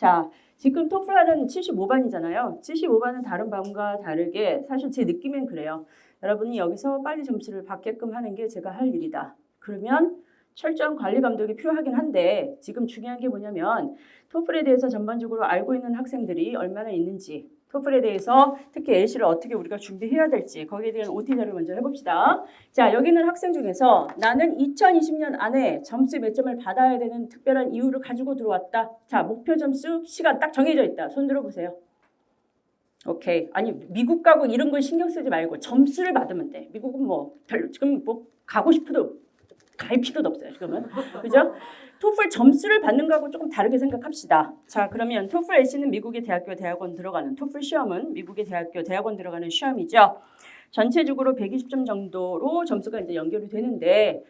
자, 지금 토플하는 75반이잖아요. 75반은 다른 반과 다르게 사실 제 느낌엔 그래요. 여러분이 여기서 빨리 점수를 받게끔 하는 게 제가 할 일이다. 그러면 철저한 관리 감독이 필요하긴 한데 지금 중요한 게 뭐냐면 토플에 대해서 전반적으로 알고 있는 학생들이 얼마나 있는지, 토플에 대해서 특히 LC를 어떻게 우리가 준비해야 될지 거기에 대한 OT 자료를 먼저 해봅시다. 자, 여기는 학생 중에서 나는 2020년 안에 점수 몇 점을 받아야 되는 특별한 이유를 가지고 들어왔다. 자, 목표 점수 시간 딱 정해져 있다. 손 들어보세요. 오케이. 아니 미국 가고 이런 걸 신경 쓰지 말고 점수를 받으면 돼. 미국은 뭐 별로 지금 뭐 가고 싶어도 갈 필요도 없어요. 지금은. 그죠? 토플 점수를 받는 거하고 조금 다르게 생각합시다. 자, 그러면 토플 LC는 미국의 대학교 대학원 들어가는, 토플 시험은 미국의 대학교 대학원 들어가는 시험이죠. 전체적으로 120점 정도로 점수가 이제 연결이 되는데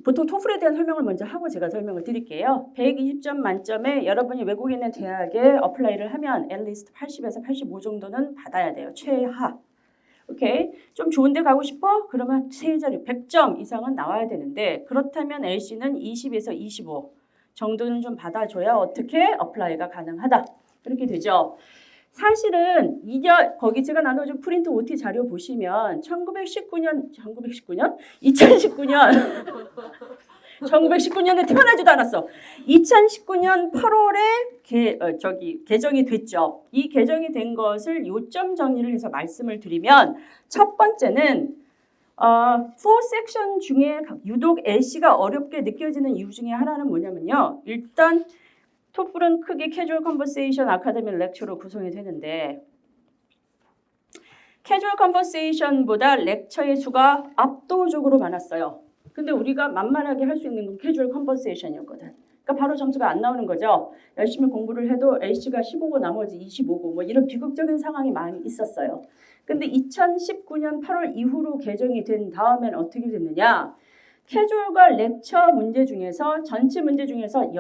보통 토플에 대한 설명을 먼저 하고 제가 설명을 드릴게요. 120점 만점에 여러분이 외국에 있는 대학에 어플라이를 하면 at 80에서 85 정도는 받아야 돼요. 최하. 오케이. 좀 좋은 데 가고 싶어? 그러면 세 자리 100점 이상은 나와야 되는데 거렇다면 LC는 20에서 25 정도는 좀 받아줘야 어떻게 어플라이가 가능하다. 그렇게 되죠. 사실은 이게 거기 제가 나눠준 프린트 OT 자료 보시면 2019년 1919년에 태어나지도 않았어. 2019년 8월에 개정이 됐죠. 이 개정이 된 것을 요점 정리를 해서 말씀을 드리면 첫 번째는 4섹션 중에 유독 LC가 어렵게 느껴지는 이유 중에 하나는 뭐냐면요. 일단 토플은 크게 캐주얼 컨버세이션 아카데미 렉처로 구성이 되는데 캐주얼 컨버세이션보다 렉처의 수가 압도적으로 많았어요. 근데 우리가 만만하게 할 수 있는 건 캐주얼 컨버세이션이었거든. 그러니까 바로 점수가 안 나오는 거죠. 열심히 공부를 해도 LC가 15고 나머지 25고 뭐 이런 비극적인 상황이 많이 있었어요. 근데 2019년 8월 이후로 개정이 된 다음엔 어떻게 됐느냐. 캐주얼과 렉처 문제 중에서 전체 문제 중에서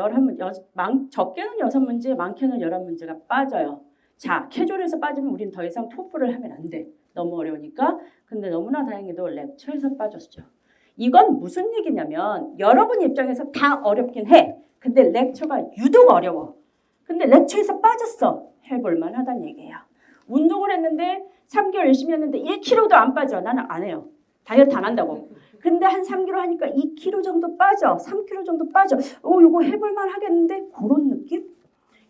적게는 6문제, 많게는 11문제가 빠져요. 자, 캐주얼에서 빠지면 우린 더 이상 토플을 하면 안 돼. 너무 어려우니까. 근데 너무나 다행히도 렉처에서 빠졌죠. 이건 무슨 얘기냐면 여러분 입장에서 다 어렵긴 해. 근데 렉처가 유독 어려워. 근데 렉처에서 빠졌어. 해볼만 하다는 얘기예요. 운동을 했는데 3개월 열심히 했는데 1kg도 안 빠져. 나는 안 해요. 다이어트 안 한다고. 근데 한 3kg 하니까 2kg 정도 빠져. 3kg 정도 빠져. 이거 해볼만 하겠는데 그런 느낌?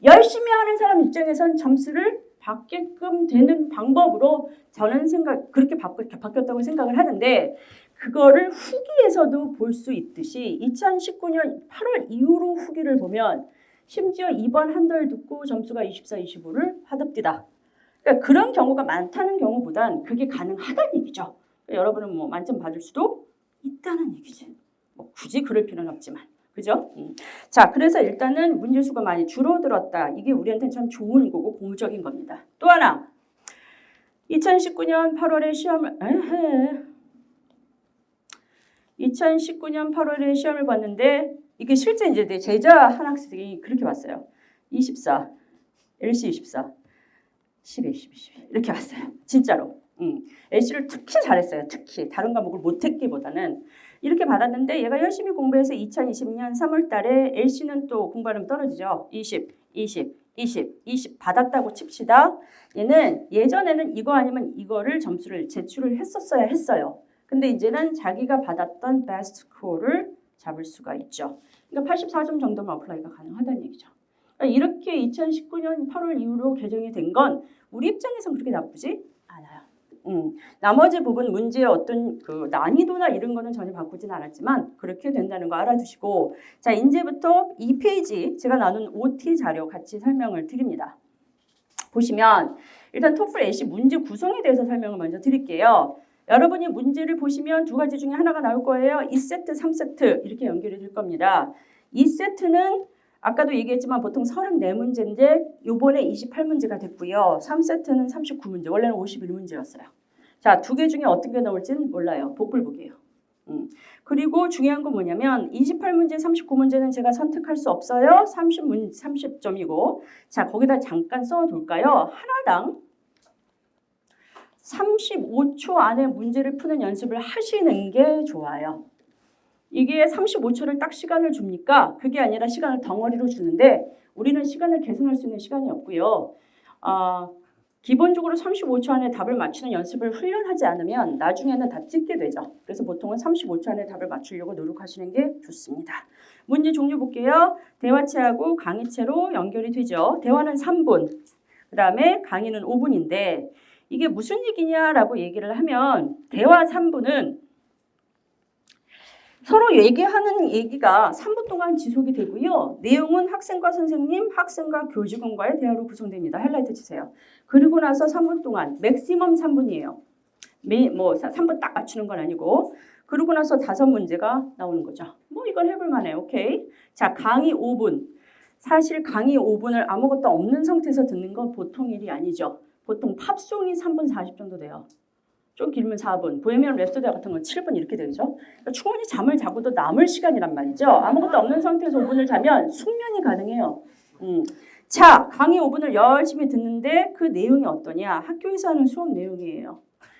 열심히 하는 사람 입장에선 점수를 받게끔 되는 방법으로 저는 그렇게 바뀌었다고 생각을 하는데 그거를 후기에서도 볼 수 있듯이 2019년 8월 이후로 후기를 보면 심지어 이번 한 달 듣고 점수가 24, 25를 하답디다. 그러니까 그런 경우가 많다는 경우보단 그게 가능하다는 얘기죠. 그러니까 여러분은 뭐 만점 받을 수도 있다는 얘기지. 뭐 굳이 그럴 필요는 없지만. 그죠? 자, 그래서 일단은 문제수가 많이 줄어들었다. 이게 우리한테는 참 좋은 거고 고무적인 겁니다. 또 하나. 2019년 8월에 시험을 봤는데 이게 실제 이제 내 제자 한 학생이 그렇게 봤어요. 24, LC 24, 12, 12, 12 이렇게 봤어요. 진짜로. LC를 특히 잘했어요. 특히 다른 과목을 못했기보다는 이렇게 받았는데 얘가 열심히 공부해서 2020년 3월 달에 LC는 또 공부하면 떨어지죠. 20, 20, 20, 20 받았다고 칩시다. 얘는 예전에는 이거 아니면 이거를 점수를 제출을 했었어야 했어요. 근데 이제는 자기가 받았던 베스트 스코어를 잡을 수가 있죠. 그러니까 84점 정도면 어플라이가 가능하다는 얘기죠. 그러니까 이렇게 2019년 8월 이후로 개정이 된 건 우리 입장에서는 그렇게 나쁘지 않아요. 나머지 부분 문제의 어떤 그 난이도나 이런 거는 전혀 바꾸진 않았지만 그렇게 된다는 거 알아두시고 자 이제부터 2페이지 제가 나눈 OT 자료 같이 설명을 드립니다. 보시면 일단 토플 LC 문제 구성에 대해서 설명을 먼저 드릴게요. 여러분이 문제를 보시면 두 가지 중에 하나가 나올 거예요. 2세트, 3세트 이렇게 연결이 될 겁니다. 2세트는 아까도 얘기했지만 보통 34문제인데 요번에 28문제가 됐고요. 3세트는 39문제, 원래는 51문제였어요. 자, 두 개 중에 어떤 게 나올지는 몰라요. 복불복이에요. 그리고 중요한 건 뭐냐면 28문제, 39문제는 제가 선택할 수 없어요. 30점이고 자, 거기다 잠깐 써둘까요? 하나당 35초 안에 문제를 푸는 연습을 하시는 게 좋아요. 이게 35초를 딱 시간을 줍니까? 그게 아니라 시간을 덩어리로 주는데 우리는 시간을 계산할 수 있는 시간이 없고요. 기본적으로 35초 안에 답을 맞추는 연습을 훈련하지 않으면 나중에는 다 찍게 되죠. 그래서 보통은 35초 안에 답을 맞추려고 노력하시는 게 좋습니다. 문제 종류 볼게요. 대화체하고 강의체로 연결이 되죠. 대화는 3분, 그 다음에 강의는 5분인데 이게 무슨 얘기냐라고 얘기를 하면 대화 3분은 서로 얘기하는 얘기가 3분 동안 지속이 되고요. 내용은 학생과 선생님, 학생과 교직원과의 대화로 구성됩니다. 하이라이트 치세요. 그리고 나서 3분 동안, 맥시멈 3분이에요. 3분 딱 맞추는 건 아니고. 그러고 나서 5문제가 나오는 거죠. 이건 해볼 만해. 오케이. 자, 강의 5분. 사실 강의 5분을 아무것도 없는 상태에서 듣는 건 보통 일이 아니죠. 보통 팝송이 3분 40 정도 돼요. 좀 길면 4분, 보헤미안 랩소디 같은 건 7분 이렇게 되죠. 그러니까 충분히 잠을 자고도 남을 시간이란 말이죠. 아무것도 없는 상태에서 5분을 자면 숙면이 가능해요. 자, 강의 5분을 열심히 듣는데 그 내용이 어떠냐? 학교에서 하는 수업 내용이에요.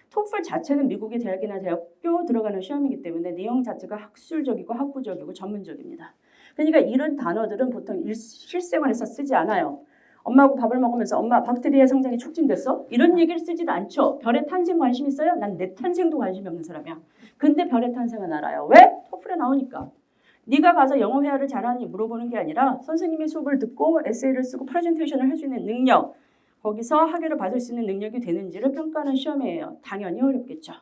토플 자체는 미국의 대학이나 대학교 들어가는 시험이기 때문에 내용 자체가 학술적이고 학구적이고 전문적입니다. 그러니까 이런 단어들은 보통 실생활에서 쓰지 않아요. 엄마하고 밥을 먹으면서 엄마 박테리아 성장이 촉진됐어? 이런 얘기를 쓰지도 않죠. 별의 탄생 관심 있어요? 난 내 탄생도 관심이 없는 사람이야. 근데 별의 탄생은 알아요. 왜? 토플에 나오니까. 네가 가서 영어 회화를 잘하니 물어보는 게 아니라 선생님의 수업을 듣고 에세이를 쓰고 프레젠테이션을 할 수 있는 능력, 거기서 학위를 받을 수 있는 능력이 되는지를 평가하는 시험이에요. 당연히 어렵겠죠.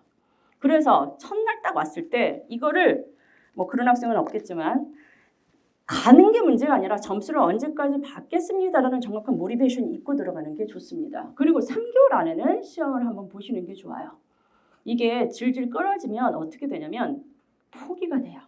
그래서 첫날 딱 왔을 때 이거를 그런 학생은 없겠지만 가는 게 문제가 아니라 점수를 언제까지 받겠습니다라는 정확한 모티베이션이 있고 들어가는 게 좋습니다. 그리고 3개월 안에는 시험을 한번 보시는 게 좋아요. 이게 질질 끌어지면 어떻게 되냐면 포기가 돼요.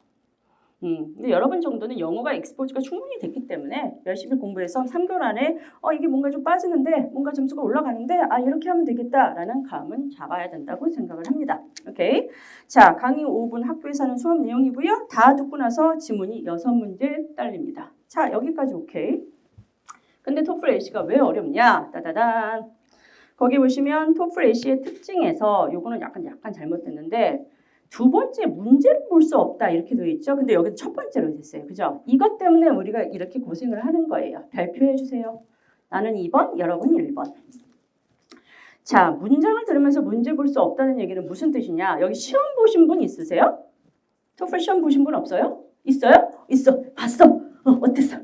근데 여러분 정도는 영어가 익스포즈가 충분히 됐기 때문에 열심히 공부해서 3개월 안에 이게 뭔가 좀 빠지는데 뭔가 점수가 올라가는데 이렇게 하면 되겠다라는 감은 잡아야 된다고 생각을 합니다. 오케이. 자, 강의 5분 학교에서 하는 수업 내용이고요. 다 듣고 나서 지문이 6문제 딸립니다. 자, 여기까지 오케이. 근데 토플 AC가 왜 어렵냐? 따다단. 거기 보시면 토플 AC의 특징에서 요거는 약간 잘못됐는데 두 번째 문제를 볼 수 없다 이렇게 되어 있죠. 근데 여기 첫 번째로 됐어요. 그죠? 이것 때문에 우리가 이렇게 고생을 하는 거예요. 발표해 주세요. 나는 2번, 여러분 1번. 자, 문장을 들으면서 문제 볼 수 없다는 얘기는 무슨 뜻이냐? 여기 시험 보신 분 있으세요? 토플 시험 보신 분 없어요? 있어요? 있어. 봤어. 어땠어?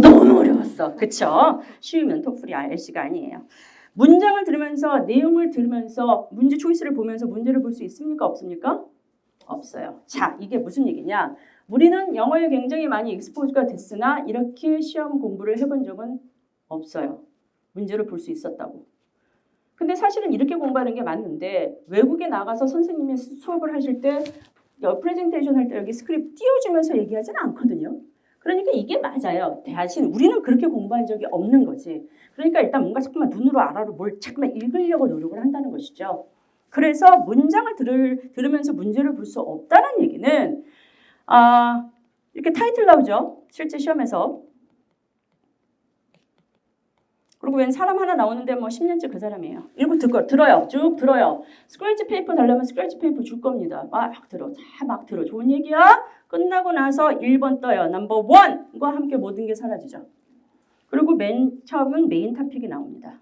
너무 어려웠어. 그쵸? 쉬우면 토플이 RC가 아니에요. 문장을 들으면서 내용을 들으면서 문제 초이스를 보면서 문제를 볼 수 있습니까? 없습니까? 없어요. 자, 이게 무슨 얘기냐? 우리는 영어에 굉장히 많이 익스포즈가 됐으나 이렇게 시험 공부를 해본 적은 없어요. 문제를 볼 수 있었다고. 근데 사실은 이렇게 공부하는 게 맞는데 외국에 나가서 선생님이 수업을 하실 때 프레젠테이션 할 때 여기 스크립트 띄워주면서 얘기하지는 않거든요. 그러니까 이게 맞아요. 대신 우리는 그렇게 공부한 적이 없는 거지. 그러니까 일단 뭔가 자꾸만 눈으로 알아로 뭘 자꾸만 읽으려고 노력을 한다는 것이죠. 그래서 문장을 들으면서 문제를 볼 수 없다는 얘기는 이렇게 타이틀 나오죠. 실제 시험에서. 그리고 웬 사람 하나 나오는데 10년째 그 사람이에요. 읽고 들어요. 쭉 들어요. 스크래치 페이퍼 달라면 스크래치 페이퍼 줄 겁니다. 막 들어. 막 들어. 좋은 얘기야. 끝나고 나서 1번 떠요. 넘버 1과 함께 모든 게 사라지죠. 그리고 맨 처음은 메인 토픽이 나옵니다.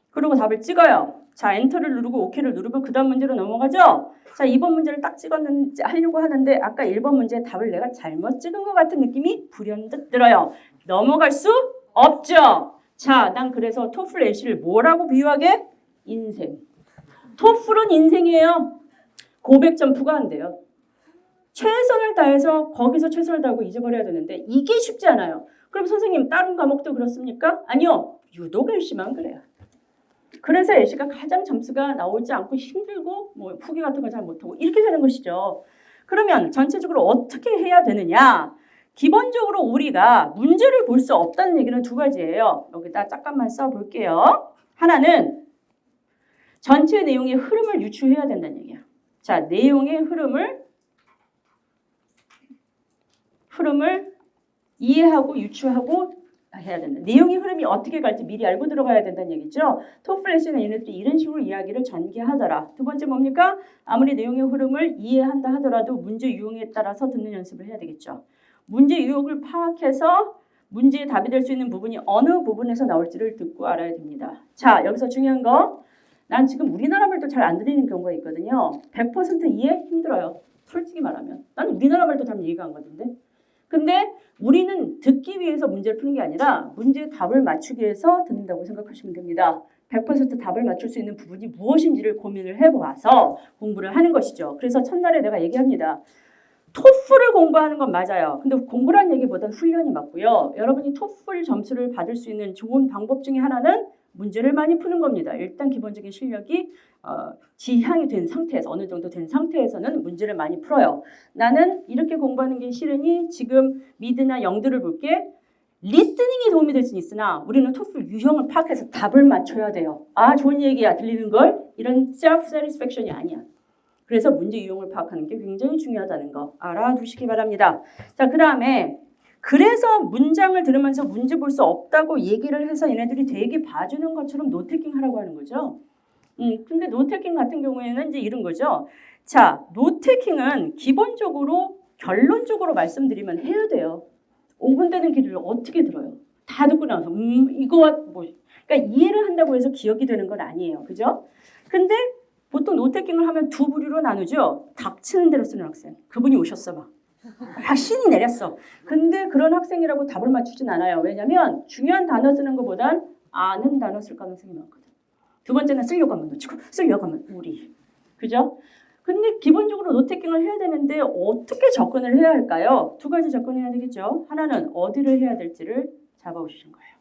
그리고 답을 찍어요. 자, 엔터를 누르고 OK를 누르면 그 다음 문제로 넘어가죠. 자, 2번 문제를 딱 하려고 하는데 아까 1번 문제의 답을 내가 잘못 찍은 것 같은 느낌이 불현듯 들어요. 넘어갈 수 없죠. 자, 난 그래서 토플 AC를 뭐라고 비유하게? 인생. 토플은 인생이에요. 고백 점프가 안 돼요. 최선을 다해서 거기서 최선을 다하고 잊어버려야 되는데 이게 쉽지 않아요. 그럼 선생님 다른 과목도 그렇습니까? 아니요. 유독 LC만 그래요. 그래서 LC가 가장 점수가 나오지 않고 힘들고 후기 같은 거 잘 못하고 이렇게 되는 것이죠. 그러면 전체적으로 어떻게 해야 되느냐? 기본적으로 우리가 문제를 볼 수 없다는 얘기는 두 가지예요. 여기다 잠깐만 써볼게요. 하나는 전체 내용의 흐름을 유추해야 된다는 얘기야. 자, 내용의 흐름을 이해하고 유추하고 해야 된다. 내용의 흐름이 어떻게 갈지 미리 알고 들어가야 된다는 얘기죠. 토플 에시는 얘네들이 이런 식으로 이야기를 전개하더라. 두 번째 뭡니까? 아무리 내용의 흐름을 이해한다 하더라도 문제 유형에 따라서 듣는 연습을 해야 되겠죠. 문제 유형을 파악해서 문제의 답이 될 수 있는 부분이 어느 부분에서 나올지를 듣고 알아야 됩니다. 자, 여기서 중요한 거. 난 지금 우리나라 말도 잘 안 들리는 경우가 있거든요. 100% 이해 힘들어요. 솔직히 말하면. 나는 우리나라 말도 잘 이해가 안 가던데. 근데 우리는 듣기 위해서 문제를 푸는 게 아니라 문제의 답을 맞추기 위해서 듣는다고 생각하시면 됩니다. 100% 답을 맞출 수 있는 부분이 무엇인지를 고민을 해보아서 공부를 하는 것이죠. 그래서 첫날에 내가 얘기합니다. 토플을 공부하는 건 맞아요. 근데 공부라는 얘기보다는 훈련이 맞고요. 여러분이 토플 점수를 받을 수 있는 좋은 방법 중에 하나는 문제를 많이 푸는 겁니다. 일단 기본적인 실력이 지향이 된 상태에서 어느 정도 된 상태에서는 문제를 많이 풀어요. 나는 이렇게 공부하는 게 싫으니 지금 미드나 영들을 볼게. 리스닝에 도움이 될 수는 있으나 우리는 토플 유형을 파악해서 답을 맞춰야 돼요. 아, 좋은 얘기야. 들리는 걸? 이런 self satisfaction이 아니야. 그래서 문제 유형을 파악하는 게 굉장히 중요하다는 거 알아두시기 바랍니다. 자, 그 다음에 그래서 문장을 들으면서 문제 볼 수 없다고 얘기를 해서 얘네들이 되게 봐주는 것처럼 노테킹 하라고 하는 거죠. 근데 노테킹 같은 경우에는 이제 이런 거죠. 자, 노테킹은 기본적으로 결론적으로 말씀드리면 해야 돼요. 5분 되는 길을 어떻게 들어요? 다 듣고 나서 이거와 뭐 그러니까 이해를 한다고 해서 기억이 되는 건 아니에요. 그죠? 근데 보통 노테킹을 하면 두 부류로 나누죠. 닥치는 대로 쓰는 학생. 그분이 오셨어 막. 신이 내렸어. 근데 그런 학생이라고 답을 맞추진 않아요. 왜냐면 중요한 단어 쓰는 것보단 아는 단어 쓸 가능성이 많거든. 두 번째는 쓰려고 하면 놓치고 쓰려고 하면 우리. 그죠? 근데 기본적으로 노테킹을 해야 되는데 어떻게 접근을 해야 할까요? 두 가지 접근해야 되겠죠. 하나는 어디를 해야 될지를 잡아오시는 거예요.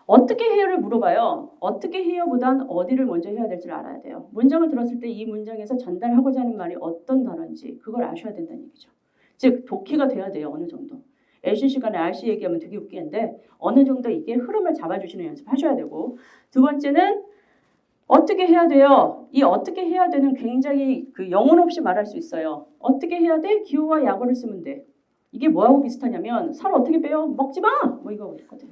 어떻게 해요를 물어봐요. 어떻게 해요보단 어디를 먼저 해야 될지를 알아야 돼요. 문장을 들었을 때 이 문장에서 전달하고자 하는 말이 어떤 단어인지 그걸 아셔야 된다는 얘기죠. 즉 독해가 돼야 돼요. 어느 정도. LC 시간에 RC 얘기하면 되게 웃기는데 어느 정도 이게 흐름을 잡아주시는 연습하셔야 되고 두 번째는 어떻게 해야 돼요? 이 어떻게 해야 되는 굉장히 그 영혼 없이 말할 수 있어요. 어떻게 해야 돼? 기호와 약어를 쓰면 돼. 이게 뭐하고 비슷하냐면 살 어떻게 빼요? 먹지 마! 뭐 이거 있거든.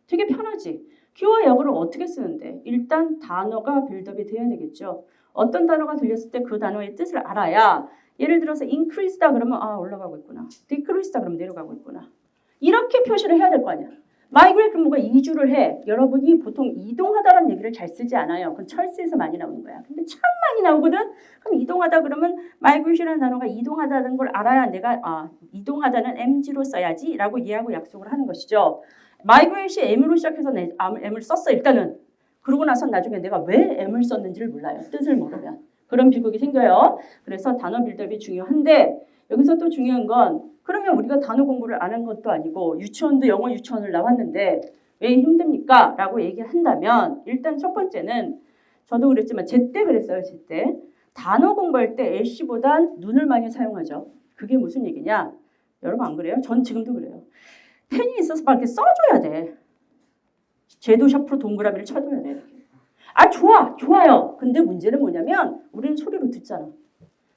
되게 편하지. 기호와 약어를 어떻게 쓰는데? 일단 단어가 빌드업이 돼야 되겠죠. 어떤 단어가 들렸을 때 그 단어의 뜻을 알아야 예를 들어서 increase다 그러면 아 올라가고 있구나. decrease다 그러면 내려가고 있구나. 이렇게 표시를 해야 될 거 아니야. migrate 그럼 뭔가 이주를 해. 여러분이 보통 이동하다라는 얘기를 잘 쓰지 않아요. 그건 철새에서 많이 나오는 거야. 근데 참 많이 나오거든. 그럼 이동하다 그러면 migration이라는 단어가 이동하다는 걸 알아야 내가 이동하다는 MG로 써야지 라고 이해하고 약속을 하는 것이죠. migrate이 M으로 시작해서 M을 썼어 일단은. 그러고 나서 나중에 내가 왜 M을 썼는지를 몰라요. 뜻을 모르면. 그런 비극이 생겨요. 그래서 단어 빌드업이 중요한데 여기서 또 중요한 건 그러면 우리가 단어 공부를 안 한 것도 아니고 유치원도 영어 유치원을 나왔는데 왜 힘듭니까? 라고 얘기한다면 일단 첫 번째는 저도 그랬지만 제때 그랬어요. 제때. 단어 공부할 때 LC보단 눈을 많이 사용하죠. 그게 무슨 얘기냐? 여러분 안 그래요? 전 지금도 그래요. 펜이 있어서 막 이렇게 써줘야 돼. 제도 샤프로 동그라미를 쳐줘야 돼. 아 좋아요. 근데 문제는 뭐냐면 우리는 소리로 듣잖아.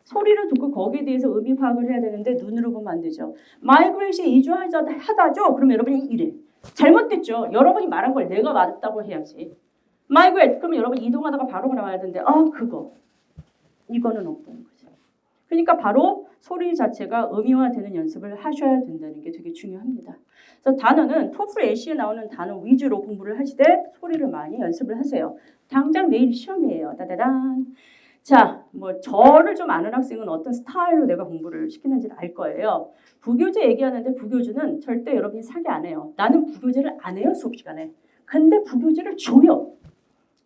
소리를 듣고 거기에 대해서 의미 파악을 해야 되는데 눈으로 보면 안 되죠. 마이그레이션이 이주하다죠. 그러면 여러분이 이래. 잘못됐죠. 여러분이 말한 걸 내가 맞다고 해야지. 마이그레이트 그러면 여러분 이동하다가 바로 나와야 되는데 이거는 없다는 거죠. 그러니까 바로 소리 자체가 의미화되는 연습을 하셔야 된다는 게 되게 중요합니다. 그래서 단어는 토플 AC에 나오는 단어 위주로 공부를 하시되 소리를 많이 연습을 하세요. 당장 내일 시험이에요. 따다단. 자, 뭐 저를 좀 아는 학생은 어떤 스타일로 내가 공부를 시키는지 알 거예요. 부교재 얘기하는데 부교재는 절대 여러분이 사기 안 해요. 나는 부교재를 안 해요, 수업 시간에. 근데 부교재를 줘요.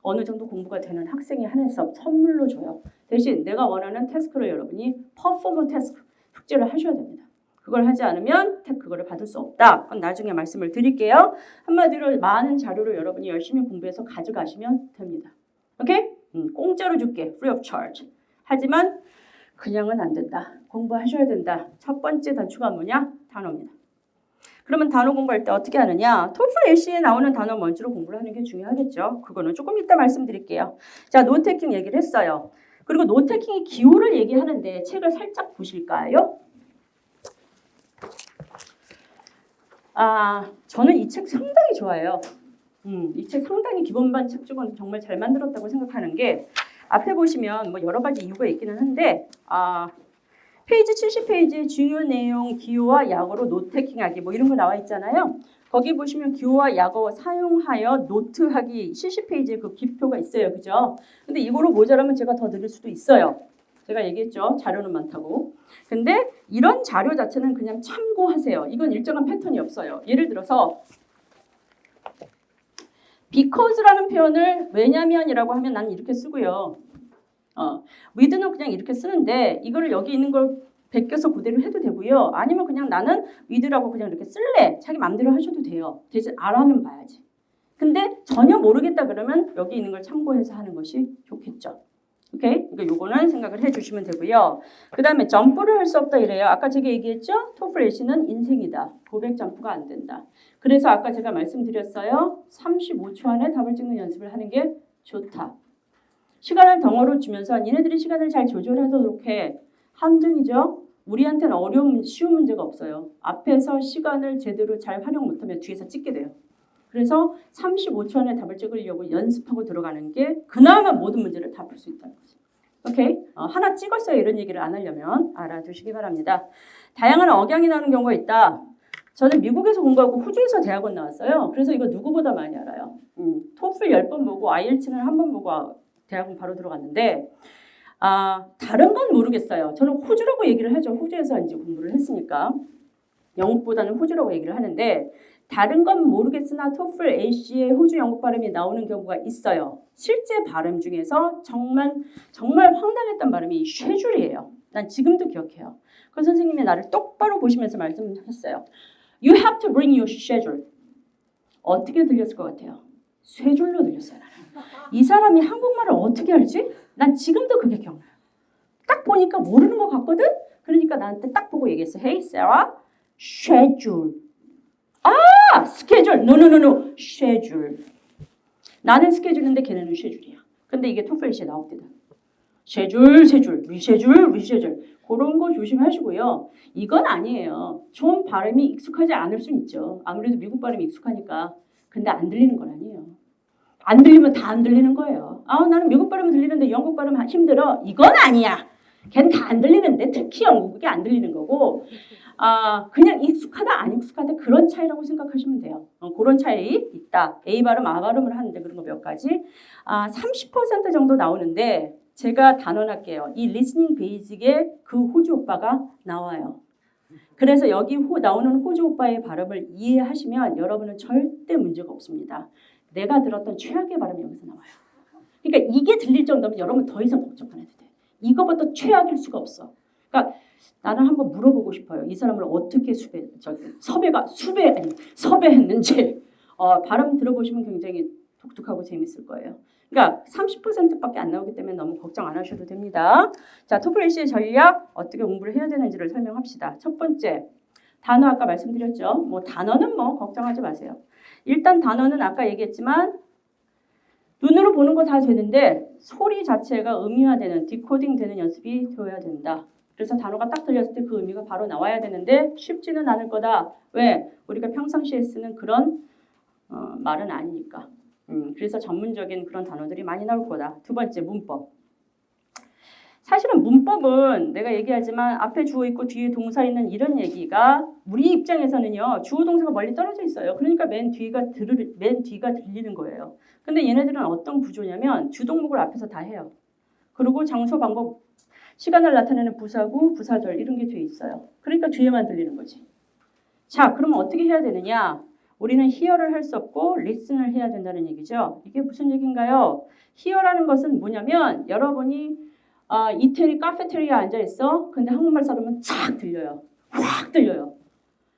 어느 정도 공부가 되는 학생에 한해서 선물로 줘요. 대신 내가 원하는 태스크를 여러분이 퍼포머 태스크, 숙제를 하셔야 됩니다. 그걸 하지 않으면 그거를 받을 수 없다. 그건 나중에 말씀을 드릴게요. 한마디로 많은 자료를 여러분이 열심히 공부해서 가져가시면 됩니다. 오케이? 공짜로 줄게. Free of charge. 하지만 그냥은 안 된다. 공부하셔야 된다. 첫 번째 단추가 뭐냐? 단어입니다. 그러면 단어 공부할 때 어떻게 하느냐? 토플 LC에 나오는 단어 먼저로 공부를 하는 게 중요하겠죠. 그거는 조금 이따 말씀드릴게요. 자, 노테킹 얘기를 했어요. 그리고 노테킹의 기호를 얘기하는데 책을 살짝 보실까요? 저는 이 책 상당히 좋아해요. 이 책 상당히 기본반 책 중은 정말 잘 만들었다고 생각하는 게 앞에 보시면 뭐 여러 가지 이유가 있기는 한데 페이지 70페이지에 중요 내용 기호와 약어로 노트테킹하기 뭐 이런 거 나와 있잖아요. 거기 보시면 기호와 약어 사용하여 노트하기 70페이지에 그 기표가 있어요. 그죠? 근데 이거로 모자라면 제가 더 드릴 수도 있어요. 제가 얘기했죠. 자료는 많다고. 근데 이런 자료 자체는 그냥 참고하세요. 이건 일정한 패턴이 없어요. 예를 들어서 because라는 표현을 왜냐면이라고 하면 나는 이렇게 쓰고요. with는 그냥 이렇게 쓰는데 이거를 여기 있는 걸 베껴서 그대로 해도 되고요. 아니면 그냥 나는 with라고 그냥 이렇게 쓸래. 자기 마음대로 하셔도 돼요. 대신 알아는 봐야지. 근데 전혀 모르겠다 그러면 여기 있는 걸 참고해서 하는 것이 좋겠죠. 오케이? 그러니까 요거는 생각을 해주시면 되고요. 그 다음에 점프를 할 수 없다 이래요. 아까 제가 얘기했죠? 토플 애쉬는 인생이다. 고백 점프가 안 된다. 그래서 아까 제가 말씀드렸어요. 35초 안에 답을 찍는 연습을 하는 게 좋다. 시간을 덩어로 주면서 니네들이 시간을 잘 조절하도록 해. 함정이죠. 우리한테는 어려운 쉬운 문제가 없어요. 앞에서 시간을 제대로 잘 활용 못하면 뒤에서 찍게 돼요. 그래서 35초 안에 답을 찍으려고 연습하고 들어가는 게 그나마 모든 문제를 다 풀 수 있다는 거죠. 오케이? 하나 찍었어요. 이런 얘기를 안 하려면 알아두시기 바랍니다. 다양한 억양이 나오는 경우가 있다. 저는 미국에서 공부하고 호주에서 대학원 나왔어요. 그래서 이거 누구보다 많이 알아요. 토플 10번 보고 아이엘츠는 한 번 보고 대학원 바로 들어갔는데 다른 건 모르겠어요. 저는 호주라고 얘기를 하죠. 호주에서 이제 공부를 했으니까. 영국보다는 호주라고 얘기를 하는데 다른 건 모르겠으나 토플 A씨의 호주 영국 발음이 나오는 경우가 있어요. 실제 발음 중에서 정말 황당했던 발음이 쉐줄이에요. 난 지금도 기억해요. 그 선생님이 나를 똑바로 보시면서 말씀했어요. You have to bring your schedule. 어떻게 들렸을 것 같아요? 쇠줄로 들렸어요. 나는. 이 사람이 한국말을 어떻게 알지? 난 지금도 그게 기억나요. 딱 보니까 모르는 것 같거든? 그러니까 나한테 딱 보고 얘기했어. Hey, Sarah, schedule. 스케줄. No. schedule. 나는 스케줄인데 걔네는 쉐줄이야. 근데 이게 토플릿에 나옵니다. 쉐줄, 리쉐줄. 그런 거 조심하시고요. 이건 아니에요. 좀 발음이 익숙하지 않을 수 있죠. 아무래도 미국 발음이 익숙하니까. 근데 안 들리는 건 아니에요. 안 들리면 다 안 들리는 거예요. 나는 미국 발음은 들리는데 영국 발음 힘들어. 이건 아니야. 걔는 다 안 들리는데 특히 영국이 안 들리는 거고 그냥 익숙하다 안 익숙하다 그런 차이라고 생각하시면 돼요. 그런 차이 있다. A 발음, A 발음을 하는데 그런 거 몇 가지. 30% 정도 나오는데 제가 단언할게요. 이 리스닝 베이직에 그 호주 오빠가 나와요. 그래서 여기 나오는 호주 오빠의 발음을 이해하시면 여러분은 절대 문제가 없습니다. 내가 들었던 최악의 발음이 여기서 나와요. 그러니까 이게 들릴 정도면 여러분 더 이상 걱정 안 해도 돼. 이거보다 최악일 수가 없어. 그러니까 나는 한번 물어보고 싶어요. 이 사람을 어떻게 섭외했는지 발음 들어보시면 굉장히 독특하고 재밌을 거예요. 그러니까 30%밖에 안 나오기 때문에 너무 걱정 안 하셔도 됩니다. 자, 토플 A씨의 전략 어떻게 공부를 해야 되는지를 설명합시다. 첫 번째, 단어 아까 말씀드렸죠. 뭐 단어는 뭐 걱정하지 마세요. 일단 단어는 아까 얘기했지만 눈으로 보는 거 다 되는데 소리 자체가 의미화되는 디코딩되는 연습이 되어야 된다. 그래서 단어가 딱 들렸을 때 그 의미가 바로 나와야 되는데 쉽지는 않을 거다. 왜? 우리가 평상시에 쓰는 그런 말은 아니니까. 그래서 전문적인 그런 단어들이 많이 나올 거다. 두 번째, 문법. 사실은 문법은 내가 얘기하지만 앞에 주어 있고 뒤에 동사 있는 이런 얘기가 우리 입장에서는요. 주어 동사가 멀리 떨어져 있어요. 그러니까 맨 뒤가 들리는 거예요. 근데 얘네들은 어떤 구조냐면 주동목을 앞에서 다 해요. 그리고 장소, 방법, 시간을 나타내는 부사구, 부사절 이런 게 뒤에 있어요. 그러니까 뒤에만 들리는 거지. 자, 그러면 어떻게 해야 되느냐? 우리는 hear를 할 수 없고 listen을 해야 된다는 얘기죠. 이게 무슨 얘기인가요? hear라는 것은 뭐냐면 여러분이 이태리 카페테리아에 앉아있어. 근데 한국말 사람은 쫙 들려요. 확 들려요.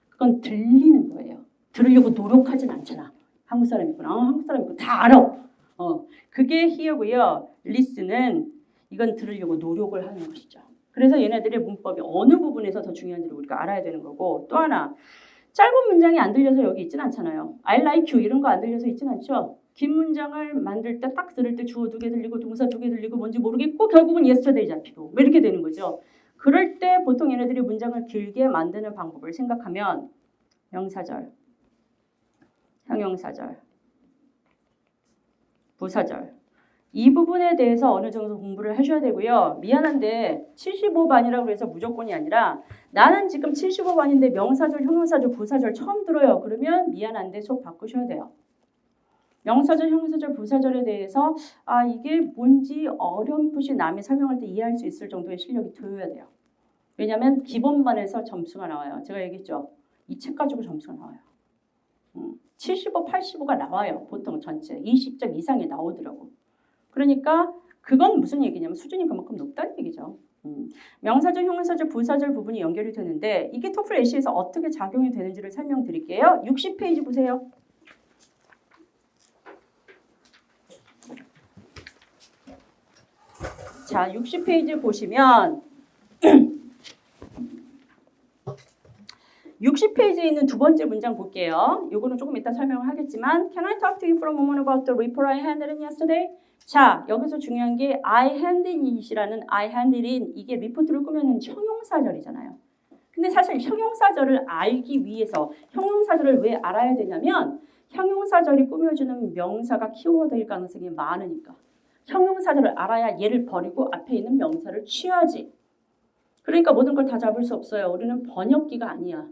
그건 들리는 거예요. 들으려고 노력하진 않잖아. 한국 사람이구나. 한국 사람이고 다 알아. 그게 hear고요. listen은 이건 들으려고 노력을 하는 것이죠. 그래서 얘네들의 문법이 어느 부분에서 더 중요한지를 우리가 알아야 되는 거고 또 하나 짧은 문장이 안 들려서 여기 있진 않잖아요. I like you 이런 거 안 들려서 있진 않죠. 긴 문장을 만들 때 딱 들을 때 주어 2개 들리고 동사 2개 들리고 뭔지 모르겠고 결국은 yesterday 잡히고 왜 이렇게 되는 거죠. 그럴 때 보통 얘네들이 문장을 길게 만드는 방법을 생각하면 명사절, 형용사절, 부사절. 이 부분에 대해서 어느 정도 공부를 하셔야 되고요. 미안한데 75반이라고 해서 무조건이 아니라 나는 지금 75반인데 명사절, 형용사절, 부사절 처음 들어요. 그러면 미안한데 속 바꾸셔야 돼요. 명사절, 형용사절, 부사절에 대해서 이게 뭔지 어렴풋이 남이 설명할 때 이해할 수 있을 정도의 실력이 되어야 돼요. 왜냐하면 기본반에서 점수가 나와요. 제가 얘기했죠. 이 책 가지고 점수가 나와요. 75, 85가 나와요. 보통 전체 20점 이상이 나오더라고. 그러니까 그건 무슨 얘기냐면 수준이 그만큼 높다는 얘기죠. 명사절, 형용사절, 부사절 부분이 연결이 되는데 이게 토플 AC에서 어떻게 작용이 되는지를 설명드릴게요. 60페이지 보세요. 자, 60페이지 보시면 60페이지에 있는 두 번째 문장 볼게요. 요거는 조금 이따 설명을 하겠지만 Can I talk to you for a moment about the report I handed in yesterday? 자, 여기서 중요한 게 I handed it이라는 I handed in 이게 리포트를 꾸며낸 형용사절이잖아요. 근데 사실 형용사절을 알기 위해서 형용사절을 왜 알아야 되냐면 형용사절이 꾸며주는 명사가 키워드일 가능성이 많으니까 형용사절을 알아야 얘를 버리고 앞에 있는 명사를 취하지. 그러니까 모든 걸 다 잡을 수 없어요. 우리는 번역기가 아니야.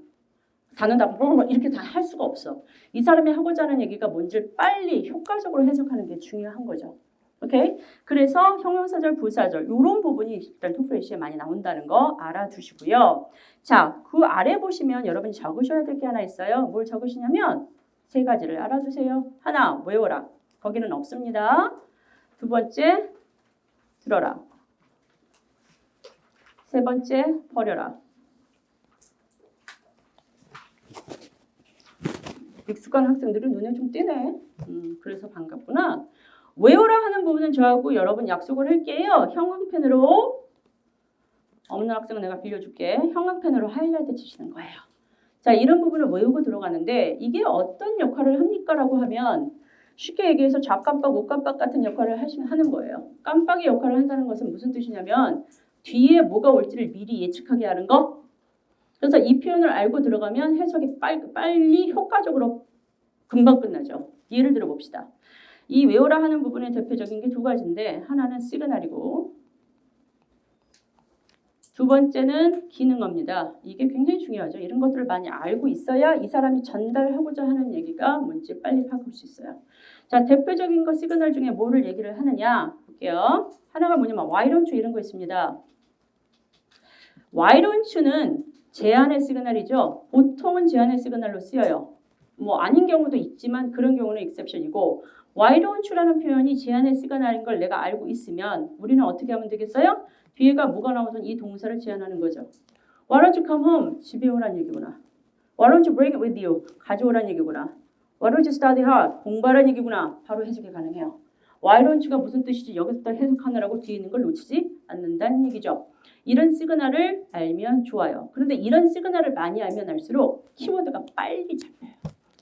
단어다 이렇게 다 할 수가 없어. 이 사람이 하고자 하는 얘기가 뭔지를 빨리 효과적으로 해석하는 게 중요한 거죠. 오케이? 그래서 형용사절, 부사절 이런 부분이 일단 토플 AC에 많이 나온다는 거 알아두시고요. 자, 그 아래 보시면 여러분이 적으셔야 될 게 하나 있어요. 뭘 적으시냐면 세 가지를 알아두세요. 하나, 외워라. 거기는 없습니다. 두 번째, 들어라. 세 번째, 버려라. 익숙한 학생들은 눈에 좀 띄네. 그래서 반갑구나. 외워라 하는 부분은 저하고 여러분 약속을 할게요. 형광펜으로 없는 학생은 내가 빌려줄게. 형광펜으로 하이라이트 치시는 거예요. 자, 이런 부분을 외우고 들어가는데 이게 어떤 역할을 합니까? 라고 하면 쉽게 얘기해서 좌깜빡, 우깜빡 같은 역할을 하는 거예요. 깜빡이 역할을 한다는 것은 무슨 뜻이냐면 뒤에 뭐가 올지를 미리 예측하게 하는 거. 그래서 이 표현을 알고 들어가면 해석이 빨리 효과적으로 금방 끝나죠. 예를 들어 봅시다. 이 외워라 하는 부분의 대표적인 게 두 가지인데 하나는 시그널이고 두 번째는 기능어입니다. 이게 굉장히 중요하죠. 이런 것들을 많이 알고 있어야 이 사람이 전달하고자 하는 얘기가 뭔지 빨리 파악할 수 있어요. 자, 대표적인 거 시그널 중에 뭐를 얘기를 하느냐 볼게요. 하나가 뭐냐면 why don't you 이런 거 있습니다. why don't you는 제한의 시그널이죠. 보통은 제한의 시그널로 쓰여요. 뭐 아닌 경우도 있지만 그런 경우는 exception이고 why don't you라는 표현이 제한의 시그널인 걸 내가 알고 있으면 우리는 어떻게 하면 되겠어요? 뒤에가 뭐가 나오든 이 동사를 제한하는 거죠. Why don't you come home? 집에 오란 얘기구나. Why don't you bring it with you? 가져오란 얘기구나. Why don't you study hard? 공부하란 얘기구나. 바로 해석이 가능해요. Why don't you가 무슨 뜻이지? 여기서부터 해석하느라고 뒤에 있는 걸 놓치지 않는다는 얘기죠. 이런 시그널을 알면 좋아요. 그런데 이런 시그널을 많이 알면 알수록 키워드가 빨리 잡혀요.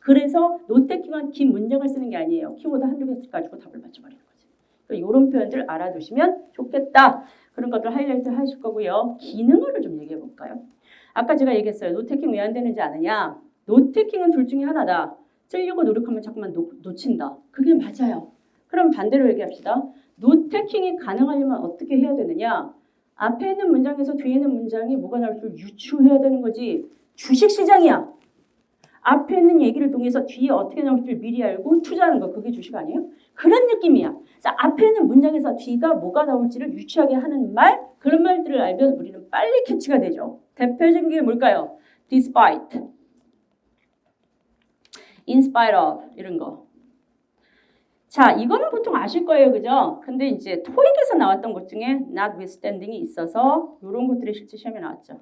그래서 노테킹은 긴 문장을 쓰는 게 아니에요. 키워드 한두 개 가지고 답을 맞춰버리는 거지. 그러니까 이런 표현들 알아두시면 좋겠다. 그런 것들 하이라이트 하실 거고요. 기능어를 좀 얘기해 볼까요? 아까 제가 얘기했어요. 노테킹 왜 안 되는지 아느냐? 노테킹은 둘 중에 하나다. 쓰려고 노력하면 자꾸만 놓친다. 그게 맞아요. 그럼 반대로 얘기합시다. 노테킹이 가능하려면 어떻게 해야 되느냐? 앞에 있는 문장에서 뒤에 있는 문장이 뭐가 나올 줄 유추해야 되는 거지. 주식시장이야. 앞에 있는 얘기를 통해서 뒤에 어떻게 나올지 미리 알고 투자하는 거. 그게 주식 아니에요? 그런 느낌이야. 그래서 앞에 있는 문장에서 뒤가 뭐가 나올지를 유추하게 하는 말. 그런 말들을 알면 우리는 빨리 캐치가 되죠. 대표적인 게 뭘까요? despite, in spite of 이런 거. 자, 이거는 보통 아실 거예요. 그죠? 근데 이제 토익에서 나왔던 것 중에 notwithstanding이 있어서 이런 것들이 실제 시험에 나왔죠.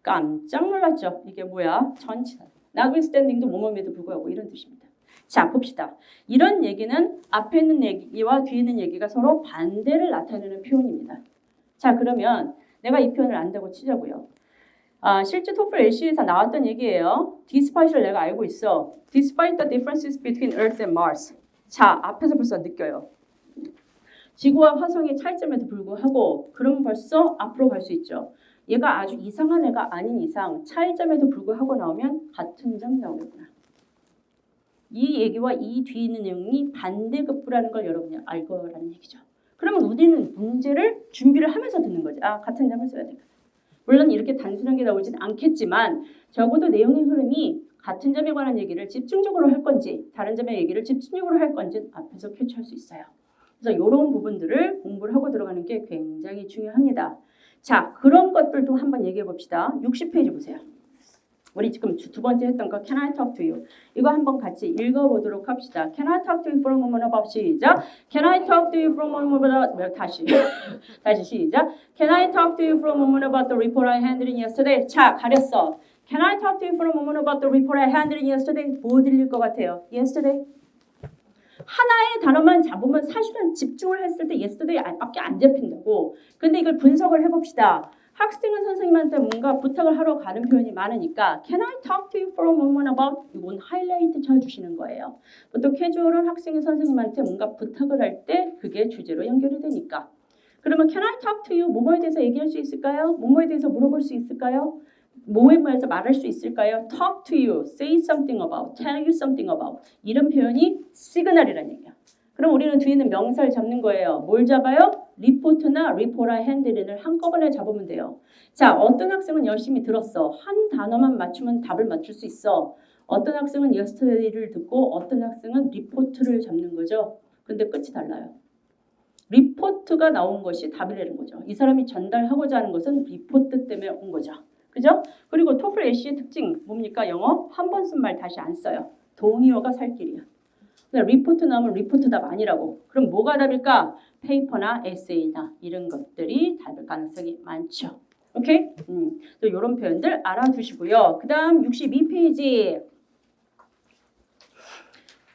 깜짝 놀랐죠. 이게 뭐야? 전치사. notwithstanding도 뭐뭐에도 불구하고 이런 뜻입니다. 자, 봅시다. 이런 얘기는 앞에 있는 얘기와 뒤에 있는 얘기가 서로 반대를 나타내는 표현입니다. 자, 그러면 내가 이 표현을 안다고 치자고요. 실제 토플 AC에서 나왔던 얘기예요. despite를 내가 알고 있어. Despite the differences between Earth and Mars. 자, 앞에서 벌써 느껴요. 지구와 화성의 차이점에도 불구하고 그러면 벌써 앞으로 갈 수 있죠. 얘가 아주 이상한 애가 아닌 이상 차이점에도 불구하고 나오면 같은 점 나오겠구나. 이 얘기와 이 뒤에 있는 내용이 반대급부라는 걸 여러분이 알 거라는 얘기죠. 그러면 우리는 문제를 준비를 하면서 듣는 거지. 아, 같은 점을 써야 되겠다. 물론 이렇게 단순하게 나오진 않겠지만 적어도 내용의 흐름이 같은 점에 관한 얘기를 집중적으로 할 건지 다른 점의 얘기를 집중적으로 할 건지 앞에서 캐치할 수 있어요. 그래서 이런 부분들을 공부를 하고 들어가는 게 굉장히 중요합니다. 자, 그런 것들도 한번 얘기해 봅시다. 60페이지 보세요. 우리 지금 두 번째 했던 거 Can I talk to you? 이거 한번 같이 읽어보도록 합시다. Can I talk to you for a moment about 시작. Can I talk to you for a moment about 다시 시작. Can I talk to you for a moment about the report I handed in yesterday? 자, 가렸어. Can I talk to you for a moment about the report I handed in yesterday? 뭐 들릴 것 같아요? Yesterday? 하나의 단어만 잡으면 사실은 집중을 했을 때 yesterday밖에 안 잡힌다고. 근데 이걸 분석을 해봅시다. 학생은 선생님한테 뭔가 부탁을 하러 가는 표현이 많으니까 Can I talk to you for a moment about? 이건 하이라이트 쳐주시는 거예요. 보통 캐주얼은 학생이 선생님한테 뭔가 부탁을 할 때 그게 주제로 연결이 되니까. 그러면 Can I talk to you? 뭐뭐에 대해서 얘기할 수 있을까요? 뭐뭐에 대해서 물어볼 수 있을까요? 뭐에 대해서 말할 수 있을까요? Talk to you, say something about, tell you something about 이런 표현이 시그널이라는 얘기야. 그럼 우리는 뒤에는 명사를 잡는 거예요. 뭘 잡아요? 리포트나 리포라 핸드린을 한꺼번에 잡으면 돼요. 자, 어떤 학생은 열심히 들었어. 한 단어만 맞추면 답을 맞출 수 있어. 어떤 학생은 yesterday를 듣고 어떤 학생은 리포트를 잡는 거죠. 근데 끝이 달라요. 리포트가 나온 것이 답이라는 거죠. 이 사람이 전달하고자 하는 것은 리포트 때문에 온 거죠. 그죠? 그리고 토플 애쉬의 특징 뭡니까? 영어 한 번 쓴 말 다시 안 써요. 동의어가 살 길이야. 리포트 나오면 리포트 답 아니라고. 그럼 뭐가 답일까? 페이퍼나 에세이나 이런 것들이 답일 가능성이 많죠. 오케이? 또 이런 표현들 알아두시고요. 그 다음 62페이지.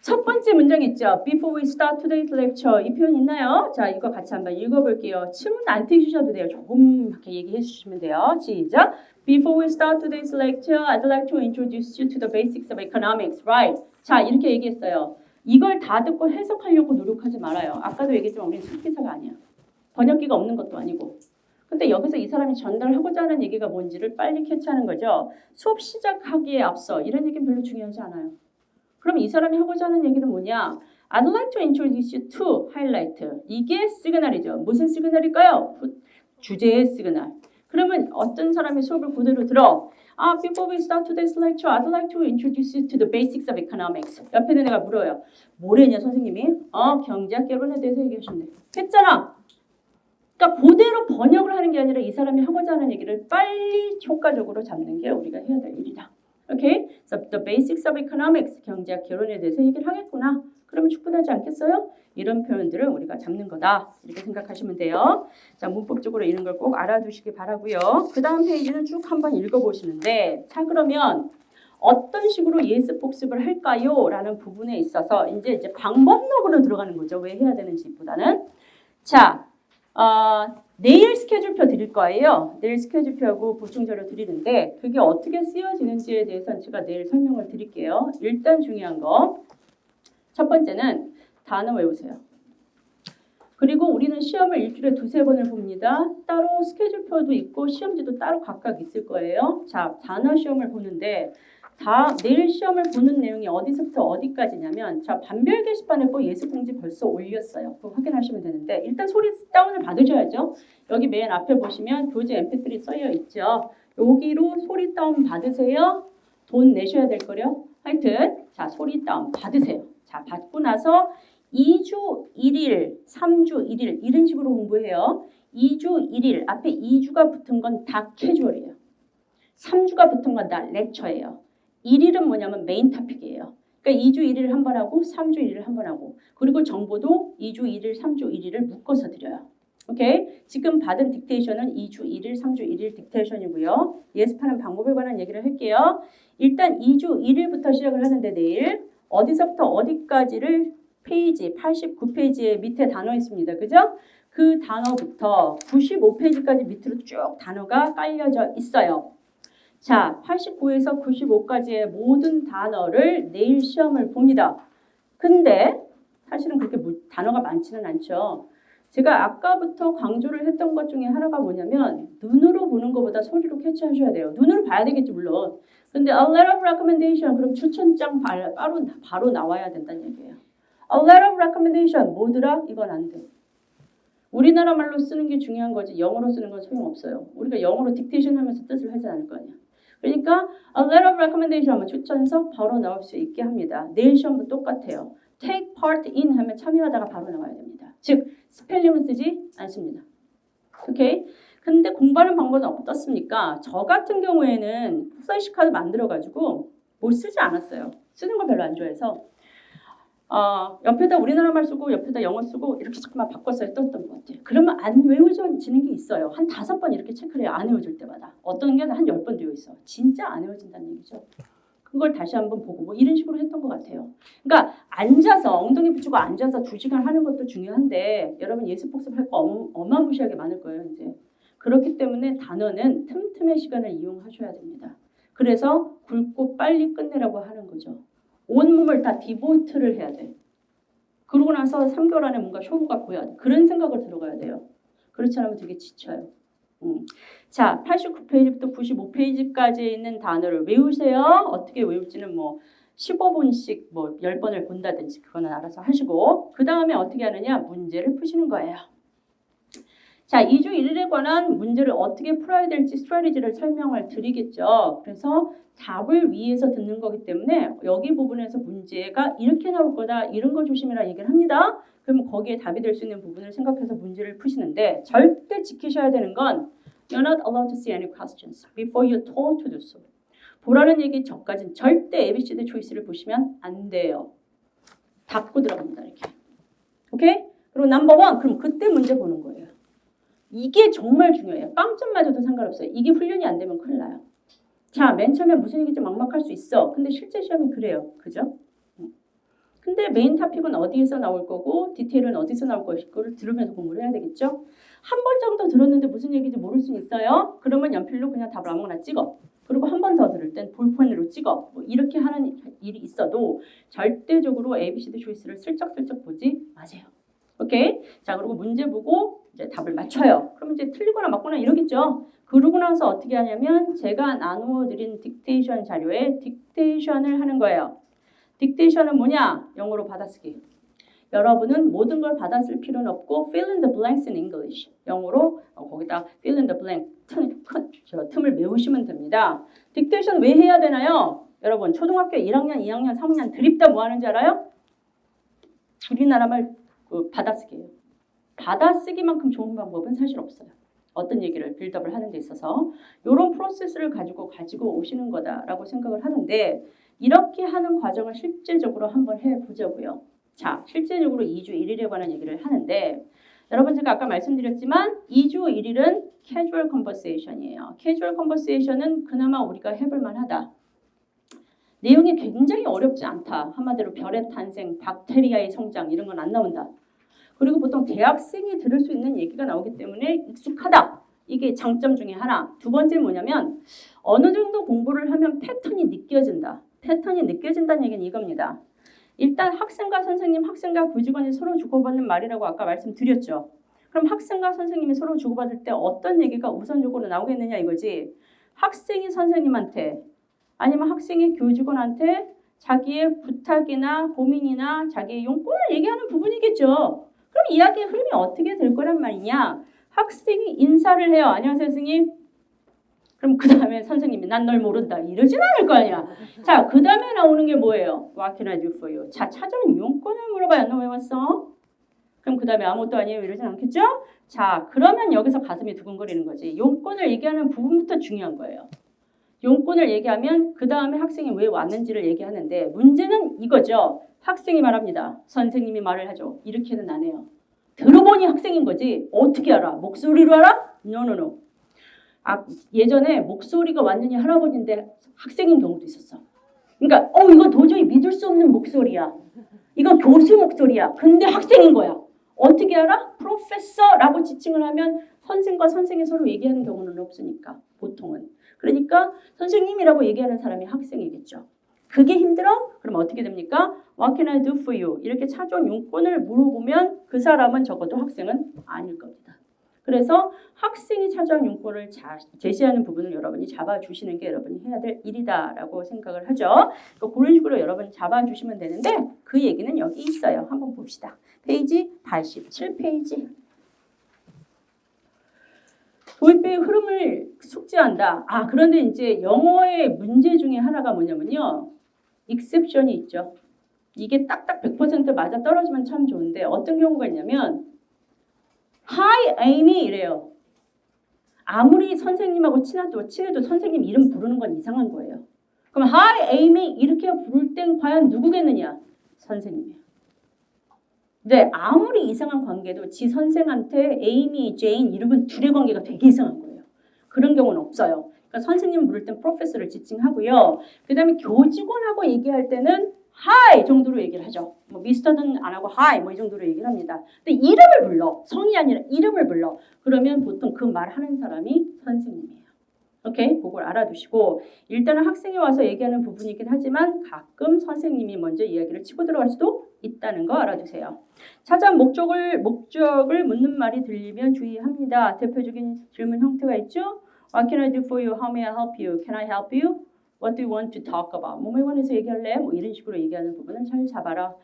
첫 번째 문장 있죠. Before we start today's lecture. 이 표현 있나요? 자, 이거 같이 한번 읽어볼게요. 침은 안 트이셔도 돼요. 조금 이렇게 얘기해 주시면 돼요. 시작. Before we start today's lecture, I'd like to introduce you to the basics of economics. Right? 자, 이렇게 얘기했어요. 이걸 다 듣고 해석하려고 노력하지 말아요. 아까도 얘기했지만 우리는 수기사가 아니야. 번역기가 없는 것도 아니고. 근데 여기서 이 사람이 전달하고자 하는 얘기가 뭔지를 빨리 캐치하는 거죠. 수업 시작하기에 앞서 이런 얘기는 별로 중요하지 않아요. 그럼 이 사람이 하고자 하는 얘기는 뭐냐? I'd like to introduce you to highlight. 이게 시그널이죠. 무슨 시그널일까요? 주제의 시그널. 그러면 어떤 사람이 수업을 그대로 들어? Before we start today's lecture, I'd like to introduce you to the basics of economics. 옆에는 내가 물어요. 뭐래냐 선생님이? 경제학 개론에 대해서 얘기하셨네. 했잖아. 그러니까 그대로 번역을 하는 게 아니라 이 사람이 하고자 하는 얘기를 빨리 효과적으로 잡는 게 우리가 해야 될 일이다. 오케이? So the basics of economics, 경제학 개론에 대해서 얘기를 하겠구나. 그러면 충분하지 않겠어요? 이런 표현들을 우리가 잡는 거다. 이렇게 생각하시면 돼요. 자, 문법적으로 이런 걸 꼭 알아두시기 바라고요. 그 다음 페이지는 쭉 한번 읽어보시는데 자, 그러면 어떤 식으로 예습 복습을 할까요? 라는 부분에 있어서 이제 방법론으로 들어가는 거죠. 왜 해야 되는지보다는. 자, 내일 스케줄표 드릴 거예요. 내일 스케줄표하고 보충자료 드리는데 그게 어떻게 쓰여지는지에 대해서는 제가 내일 설명을 드릴게요. 일단 중요한 거. 첫 번째는 단어 외우세요. 그리고 우리는 시험을 일주일에 2-3번을 봅니다. 따로 스케줄표도 있고 시험지도 따로 각각 있을 거예요. 자, 단어 시험을 보는데 내일 시험을 보는 내용이 어디서부터 어디까지냐면 자, 반별 게시판에 예습 공지 벌써 올렸어요. 그거 확인하시면 되는데 일단 소리 다운을 받으셔야죠. 여기 맨 앞에 보시면 교재 mp3 써여 있죠. 여기로 소리 다운 받으세요. 돈 내셔야 될 거요. 하여튼 자, 소리 다운 받으세요. 자, 받고 나서 2주 1일, 3주 1일 이런 식으로 공부해요. 2주 1일 앞에 2주가 붙은 건 다 캐주얼이에요. 3주가 붙은 건 다 렉처예요. 1일은 뭐냐면 메인 토픽이에요. 그러니까 2주 1일 한 번 하고 3주 1일 한 번 하고 그리고 정보도 2주 1일, 3주 1일을 묶어서 드려요. 오케이? 지금 받은 딕테이션은 2주 1일, 3주 1일 딕테이션이고요. 예습하는 방법에 관한 얘기를 할게요. 일단 2주 1일부터 시작을 하는데 내일 어디서부터 어디까지를 페이지 89페이지에 밑에 단어 있습니다. 그죠? 그 단어부터 95페이지까지 밑으로 쭉 단어가 깔려져 있어요. 자, 89에서 95까지의 모든 단어를 내일 시험을 봅니다. 근데 사실은 그렇게 단어가 많지는 않죠. 제가 아까부터 강조를 했던 것 중에 하나가 뭐냐면 눈으로 보는 것보다 소리로 캐치하셔야 돼요. 눈으로 봐야 되겠지 물론. 근데 a letter of recommendation 그럼 추천장 바로 나와야 된다는 얘기예요. A letter of recommendation 뭐더라? 이건 안 돼. 우리나라 말로 쓰는 게 중요한 거지 영어로 쓰는 건 소용없어요. 우리가 영어로 딕테이션 하면서 뜻을 하지 않을 거 아니야. 그러니까 a letter of recommendation 하면 추천서 바로 나올 수 있게 합니다. 내일 시험도 똑같아요. take part in 하면 참여하다가 바로 나와야 됩니다. 즉 스펠링은 쓰지 않습니다. 오케이? 근데 공부하는 방법은 어떻습니까? 저 같은 경우에는 플래시카드 만들어가지고 못 쓰지 않았어요. 쓰는 거 별로 안 좋아해서 옆에다 우리나라 말 쓰고 옆에다 영어 쓰고 이렇게 자꾸만 바꿨어요. 떴던 것 같아요. 그러면 안 외워지는 게 있어요. 한 5번 이렇게 체크를 해요. 안 외워질 때마다. 어떤 게 한 10번 되어 있어. 진짜 안 외워진다는 얘기죠. 그걸 다시 한번 보고 뭐 이런 식으로 했던 것 같아요. 그러니까 앉아서 엉덩이 붙이고 앉아서 2시간 하는 것도 중요한데 여러분 예습 복습할 거 어마무시하게 많을 거예요. 이제 그렇기 때문에 단어는 틈틈의 시간을 이용하셔야 됩니다. 그래서 굵고 빨리 끝내라고 하는 거죠. 온몸을 다 디보트를 해야 돼. 그러고 나서 3개월 안에 뭔가 효과가 보여야 돼. 그런 생각을 들어가야 돼요. 그렇지 않으면 되게 지쳐요. 자, 89페이지부터 95페이지까지 있는 단어를 외우세요. 어떻게 외울지는 뭐 15분씩 뭐 10번을 본다든지 그거는 알아서 하시고 그 다음에 어떻게 하느냐? 문제를 푸시는 거예요. 자, 2주 1일에 관한 문제를 어떻게 풀어야 될지 스트래티지를 설명을 드리겠죠. 그래서 답을 위해서 듣는 거기 때문에 여기 부분에서 문제가 이렇게 나올 거다. 이런 거 조심해라 얘기를 합니다. 그러면 거기에 답이 될 수 있는 부분을 생각해서 문제를 푸시는데 절대 지키셔야 되는 건 You're not allowed to see any questions before you're told to do so. 보라는 얘기 전까지는 절대 ABCD 초이스를 보시면 안 돼요. 닫고 들어갑니다. 이렇게. 오케이? 그리고 넘버 1 그럼 그때 문제 보는 거예요. 이게 정말 중요해요. 빵점 맞아도 상관없어요. 이게 훈련이 안 되면 큰일 나요. 자, 맨 처음에 무슨 얘기인지 막막할 수 있어. 근데 실제 시험은 그래요. 그죠? 근데 메인 토픽은 어디에서 나올 거고 디테일은 어디서 나올 것을 들으면서 공부를 해야 되겠죠? 한 번 정도 들었는데 무슨 얘기인지 모를 수 있어요. 그러면 연필로 그냥 답을 아무거나 찍어. 그리고 한 번 더 들을 땐 볼펜으로 찍어. 뭐 이렇게 하는 일이 있어도 절대적으로 ABCD 초이스를 슬쩍슬쩍 보지 마세요. 오케이? 자, 그리고 문제 보고 이제 답을 맞춰요. 그러면 이제 틀리거나 맞거나 이러겠죠. 그러고 나서 어떻게 하냐면 제가 나누어 드린 딕테이션 자료에 딕테이션을 하는 거예요. 딕테이션은 뭐냐? 영어로 받아쓰기. 여러분은 모든 걸 받아쓸 필요는 없고 fill in the blanks in English. 영어로 거기다 fill in the blank 틈을 메우시면 됩니다. 딕테이션 왜 해야 되나요? 여러분 초등학교 1학년, 2학년, 3학년 드립다 뭐 하는지 알아요? 우리나라 말 받아쓰기예요. 받아쓰기만큼 좋은 방법은 사실 없어요. 어떤 얘기를 빌드업을 하는 데 있어서 이런 프로세스를 가지고 오시는 거다라고 생각을 하는데 이렇게 하는 과정을 실제적으로 한번 해보자고요. 자, 실제적으로 2주 1일에 관한 얘기를 하는데 여러분 제가 아까 말씀드렸지만 2주 1일은 캐주얼 컨버세이션이에요. 캐주얼 컨버세이션은 그나마 우리가 해볼 만하다. 내용이 굉장히 어렵지 않다. 한마디로 별의 탄생, 박테리아의 성장 이런 건 안 나온다. 그리고 보통 대학생이 들을 수 있는 얘기가 나오기 때문에 익숙하다. 이게 장점 중에 하나. 두 번째 뭐냐면 어느 정도 공부를 하면 패턴이 느껴진다. 패턴이 느껴진다는 얘기는 이겁니다. 일단 학생과 선생님, 학생과 교직원이 서로 주고받는 말이라고 아까 말씀드렸죠. 그럼 학생과 선생님이 서로 주고받을 때 어떤 얘기가 우선적으로 나오겠느냐 이거지. 학생이 선생님한테 아니면 학생이 교직원한테 자기의 부탁이나 고민이나 자기의 용건을 얘기하는 부분이겠죠. 그럼 이야기의 흐름이 어떻게 될 거란 말이냐. 학생이 인사를 해요. 안녕하세요 선생님. 그럼 그 다음에 선생님이 난 널 모른다. 이러진 않을 거 아니야. 자, 그 다음에 나오는 게 뭐예요? What can I do for you? 자, 찾아온 용건을 물어봐요. 너 왜 왔어? 그럼 그 다음에 아무것도 아니에요. 이러진 않겠죠? 자, 그러면 여기서 가슴이 두근거리는 거지. 용건을 얘기하는 부분부터 중요한 거예요. 용건을 얘기하면 그 다음에 학생이 왜 왔는지를 얘기하는데 문제는 이거죠. 학생이 말합니다. 선생님이 말을 하죠. 이렇게는 안 해요. 들어보니 학생인 거지. 어떻게 알아? 목소리로 알아? No. 예전에 목소리가 완전히 할아버지인데 학생인 경우도 있었어. 그러니까 이거 도저히 믿을 수 없는 목소리야. 이건 교수 목소리야. 근데 학생인 거야. 어떻게 알아? 프로페서라고 지칭을 하면 선생과 선생이 서로 얘기하는 경우는 없으니까 보통은. 그러니까 선생님이라고 얘기하는 사람이 학생이겠죠. 그게 힘들어? 그럼 어떻게 됩니까? What can I do for you? 이렇게 찾아온 용건을 물어보면 그 사람은 적어도 학생은 아닐 겁니다. 그래서 학생이 찾아온 용건을 제시하는 부분을 여러분이 잡아주시는 게 여러분이 해야 될 일이다라고 생각을 하죠. 그러니까 그런 식으로 여러분 잡아주시면 되는데 그 얘기는 여기 있어요. 한번 봅시다. 페이지 87페이지. 도입부의 흐름을 숙지한다. 그런데 이제 영어의 문제 중에 하나가 뭐냐면요. 익셉션이 있죠. 이게 딱딱 100% 맞아 떨어지면 참 좋은데 어떤 경우가 있냐면 Hi, Amy 이래요. 아무리 선생님하고 친해도 선생님 이름 부르는 건 이상한 거예요. 그럼 Hi, Amy 이렇게 부를 땐 과연 누구겠느냐? 선생님이에요. 근데 아무리 이상한 관계도 지 선생한테 에이미, 제인 이름은 둘의 관계가 되게 이상한 거예요. 그런 경우는 없어요. 그러니까 선생님 부를 땐 프로페서를 지칭하고요. 그 다음에 교직원하고 얘기할 때는 Hi 정도로 얘기를 하죠. 뭐 미스터는 안 하고 Hi 뭐 이 정도로 얘기를 합니다. 근데 이름을 불러. 성이 아니라 이름을 불러. 그러면 보통 그 말하는 사람이 선생님이에요. 오케이? 그걸 알아두시고 일단은 학생이 와서 얘기하는 부분이긴 하지만 가끔 선생님이 먼저 이야기를 치고 들어갈 수도 있다는 거 알아두세요. 찾아온 목적을 묻는 말이 들리면 주의합니다. 대표적인 질문 형태가 있죠. What can I do for you? How may I help you? Can I help you? What do you want to talk about? 뭐뭐에 관해서 얘기할래? 뭐 이런 식으로 얘기하는 부분은 잘 잡아라.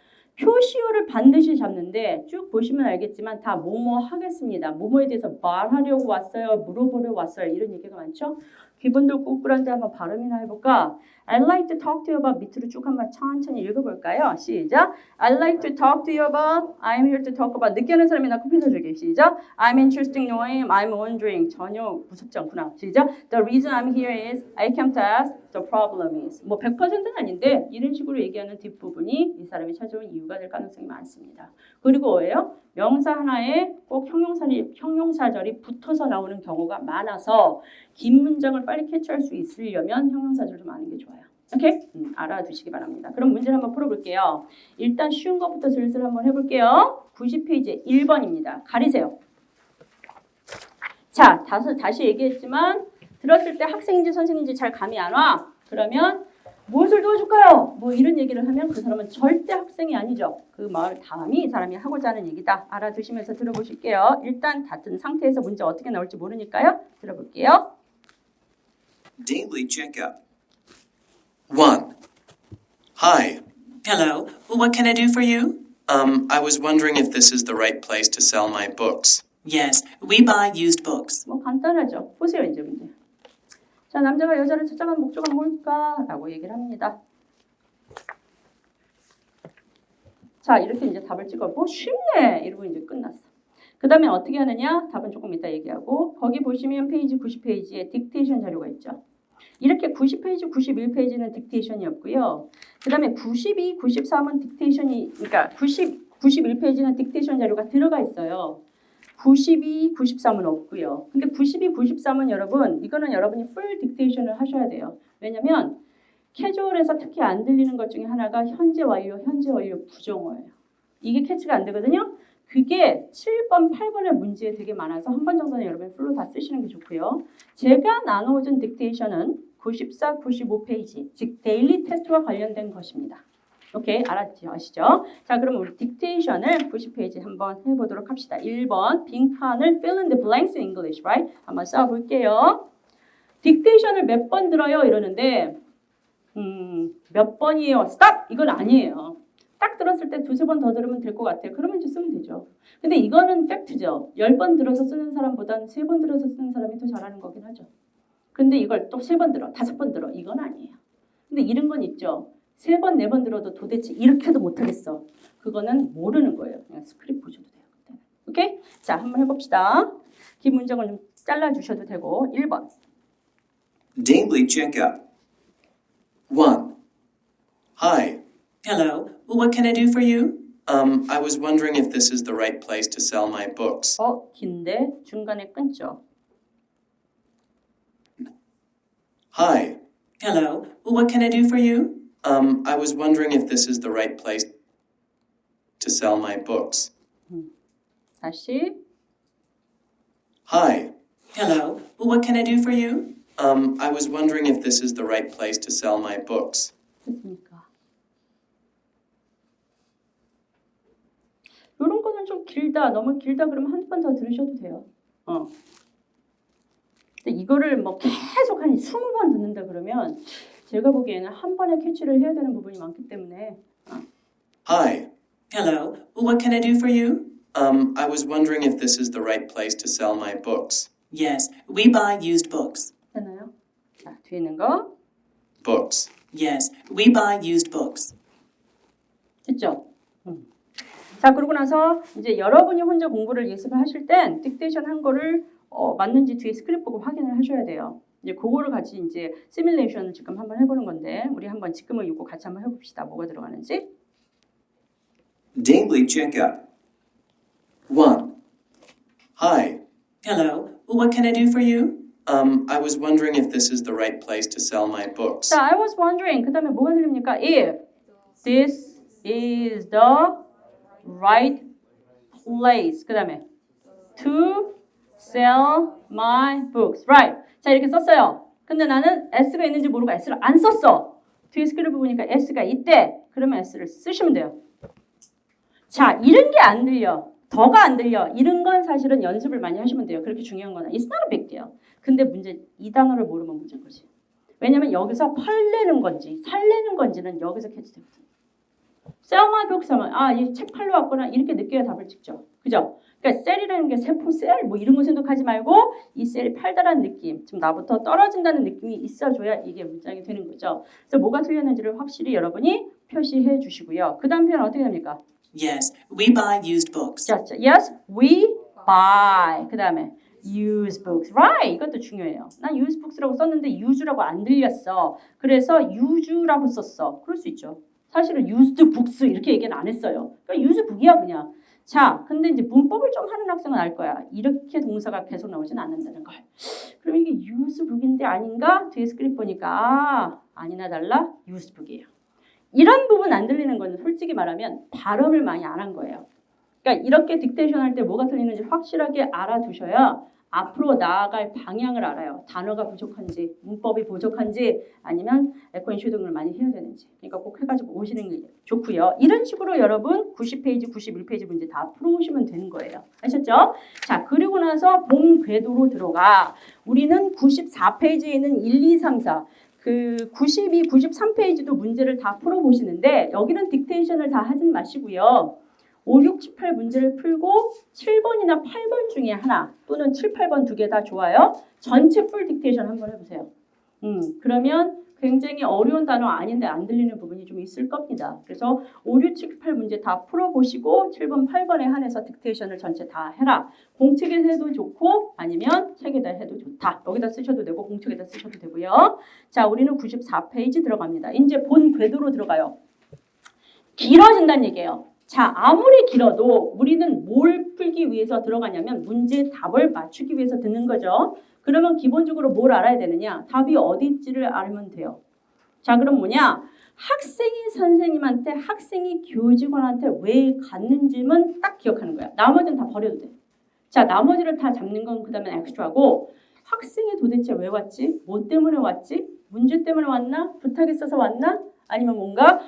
표시어를 반드시 잡는데 쭉 보시면 알겠지만 다 뭐뭐 하겠습니다. 뭐뭐에 대해서 말하려고 왔어요. 물어보려고 왔어요. 이런 얘기가 많죠. 기본도 꿀꿀한데 한번 발음이나 해볼까? I'd like to talk to you about 밑으로 쭉 한번 천천히 읽어볼까요? 시작. I'd like to talk to you about I'm here to talk about 늦게 하는 사람이 나 커피 사줄게. 시작. I'm interested in knowing I'm wondering 전혀 무섭지 않구나. 시작. The reason I'm here is I came to ask the problem is 뭐 100%는 아닌데 이런 식으로 얘기하는 뒷부분이 이 사람이 찾아온 이유가 될 가능성이 많습니다. 그리고 뭐예요? 명사 하나에 꼭 형용사절이 붙어서 나오는 경우가 많아서 긴 문장을 빨리 캐치할 수 있으려면 형용사절 좀 아는 게 좋아요. 오케이? 알아두시기 바랍니다. 그럼 문제를 한번 풀어볼게요. 일단 쉬운 것부터 슬슬 한번 해볼게요. 90페이지 1번입니다. 가리세요. 자, 다시 얘기했지만 들었을 때 학생인지 선생인지 잘 감이 안 와. 그러면 무엇을 도와줄까요? 뭐 이런 얘기를 하면 그 사람은 절대 학생이 아니죠. 그 말 다음이 이 사람이 하고자 하는 얘기다. 알아두시면서 들어보실게요. 일단 같은 상태에서 문제 어떻게 나올지 모르니까요. 들어볼게요. Daily checkup. 1. Hi. Hello, what can I do for you? I was wondering if this is the right place to sell my books. Yes, we buy used books. 뭐 간단하죠. 보세요 이제 문제. 자, 남자가 여자를 찾아간 목적은 뭘까? 라고 얘기를 합니다. 자, 이렇게 이제 답을 찍어보고 쉽네! 이러고 이제 끝났어. 그 다음에 어떻게 하느냐? 답은 조금 이따 얘기하고 거기 보시면 페이지 90페이지에 딕테이션 자료가 있죠. 이렇게 90페이지, 91페이지는 딕테이션이었고요. 그 다음에 92, 93은 딕테이션이 그러니까 91페이지는 딕테이션 자료가 들어가 있어요. 92, 93은 없고요. 근데 92, 93은 여러분 이거는 여러분이 풀 딕테이션을 하셔야 돼요. 왜냐면 캐주얼에서 특히 안 들리는 것 중에 하나가 현재 완료 부정어예요. 이게 캐치가 안 되거든요. 그게 7번, 8번의 문제에 되게 많아서 한 번 정도는 여러분 풀로 다 쓰시는 게 좋고요. 제가 나눠준 딕테이션은 94, 95페이지, 즉 데일리 테스트와 관련된 것입니다. 오케이, 아시죠? 자, 그럼 우리 딕테이션을 90페이지 한번 해보도록 합시다. 1번, 빈칸을 fill in the blanks in English, right? 한번 써볼게요. 딕테이션을 몇 번 들어요? 이러는데 몇 번이에요? stop! 이건 아니에요. 딱 들었을 때 두세 번 더 들으면 될 것 같아요. 그러면 이제 쓰면 되죠. 근데 이거는 팩트죠. 10번 들어서 쓰는 사람보다는 3번 들어서 쓰는 사람이 더 잘하는 거긴 하죠. 근데 이걸 또 3번 들어, 5번 들어. 이건 아니에요. 근데 이런 건 있죠. 3번, 4번 들어도 도대체 이렇게도 못하겠어. 그거는 모르는 거예요. 그냥 스크립트 보셔도 돼요. 그때는. 오케이? 자, 한번 해봅시다. 긴 문장을 좀 잘라주셔도 되고 1번. Daily checkup. 1. Hi. Hello, what can I do for you? I was wondering if this is the right place to sell my books. 긴데 중간에 끊죠. Hi. Hello, what can I do for you? I was wondering if this is the right place to sell my books. 다시. Hi. Hello, what can I do for you? I was wondering if this is the right place to sell my books. 됐습니까? 이런 거는 좀 길다, 너무 길다 그러면 한 번 더 들으셔도 돼요. 근데 이거를 뭐 계속 한 20번 듣는다 그러면 제가 보기에는 한 번에 캐치를 해야 되는 부분이 많기 때문에 Hi. Hello, what can I do for you? I was wondering if this is the right place to sell my books. Yes, we buy used books. 되나요? 자, 뒤에 있는 거 Books. Yes, we buy used books. 됐죠? 자, 그러고 나서 이제 여러분이 혼자 공부를 예습을 하실 땐 딕테이션 한 거를 맞는지 뒤에 스크립트 보고 확인을 하셔야 돼요. 이제 그거를 같이 이제 시뮬레이션을 지금 한번 해보는 건데 우리 한번 지금은 이거 같이 한번 해봅시다. 뭐가 들어가는지. Daily checkup. 1. Hi. Hello, what can I do for you? I was wondering if this is the right place to sell my books. 자, I was wondering. 그 다음에 뭐가 들립니까? If this is the right place. 그 다음에 to sell my books. Right. 자, 이렇게 썼어요. 근데 나는 S가 있는지 모르고 S를 안 썼어. 뒤에 스크립트 보니까 S가 있대. 그러면 S를 쓰시면 돼요. 자, 이런 게 안 들려. 더가 안 들려. 이런 건 사실은 연습을 많이 하시면 돼요. 그렇게 중요한 건 It's not a big deal. 근데 문제, 이 단어를 모르면 문제인 거지. 왜냐면 여기서 팔내는 건지 살내는 건지는 여기서 캐치되거든. sell my books 하면 이 책 팔러 왔구나 이렇게 느껴야 답을 찍죠. 그죠? 그러니까 셀이라는 게 세포 셀 뭐 이런 거 생각하지 말고 이 셀이 팔다라는 느낌, 좀 나부터 떨어진다는 느낌이 있어줘야 이게 문장이 되는 거죠. 그래서 뭐가 틀렸는지를 확실히 여러분이 표시해 주시고요. 그 다음 표현 어떻게 됩니까? Yes, we buy used books. 자, yes, we buy. 그 다음에 use books. Right. 이것도 중요해요. 난 use books라고 썼는데 use라고 안 들렸어. 그래서 use라고 썼어. 그럴 수 있죠. 사실은 used books 이렇게 얘기는 안 했어요. 그러니까 use book이야 그냥. 자, 근데 이제 문법을 좀 하는 학생은 알 거야. 이렇게 동사가 계속 나오진 않는다는 걸. 그럼 이게 use book인데 아닌가? 뒤에 스크립트 보니까 아니나 달라 use book이에요. 이런 부분 안 들리는 건 솔직히 말하면 발음을 많이 안 한 거예요. 그러니까 이렇게 딕테이션 할 때 뭐가 틀리는지 확실하게 알아두셔야 앞으로 나아갈 방향을 알아요. 단어가 부족한지, 문법이 부족한지, 아니면 에코인 쉐딩을 많이 해야 되는지. 그러니까 꼭 해가지고 오시는 게 좋고요. 이런 식으로 여러분 90페이지, 91페이지 문제 다 풀어오시면 되는 거예요. 아셨죠? 자, 그리고 나서 본 궤도로 들어가. 우리는 94페이지에 있는 1, 2, 3, 4. 그 92, 93페이지도 문제를 다 풀어보시는데 여기는 딕테이션을 다 하진 마시고요. 5, 6, 7, 8 문제를 풀고 7번이나 8번 중에 하나 또는 7, 8번 두 개 다 좋아요. 전체 풀 딕테이션 한번 해보세요. 그러면 굉장히 어려운 단어 아닌데 안 들리는 부분이 좀 있을 겁니다. 그래서 5, 6, 7, 8 문제 다 풀어보시고 7번, 8번에 한해서 딕테이션을 전체 다 해라. 공책에 해도 좋고 아니면 책에다 해도 좋다. 여기다 쓰셔도 되고 공책에다 쓰셔도 되고요. 자, 우리는 94페이지 들어갑니다. 이제 본 궤도로 들어가요. 길어진다는 얘기예요. 자, 아무리 길어도 우리는 뭘 풀기 위해서 들어가냐면 문제 답을 맞추기 위해서 듣는 거죠. 그러면 기본적으로 뭘 알아야 되느냐? 답이 어디 있지를 알면 돼요. 자, 그럼 뭐냐? 학생이 선생님한테, 학생이 교직원한테 왜 갔는지만 딱 기억하는 거야. 나머지는 다 버려도 돼. 자, 나머지를 다 잡는 건 그 다음에 엑스트라고 학생이 도대체 왜 왔지? 뭐 때문에 왔지? 문제 때문에 왔나? 부탁이 있어서 왔나? 아니면 뭔가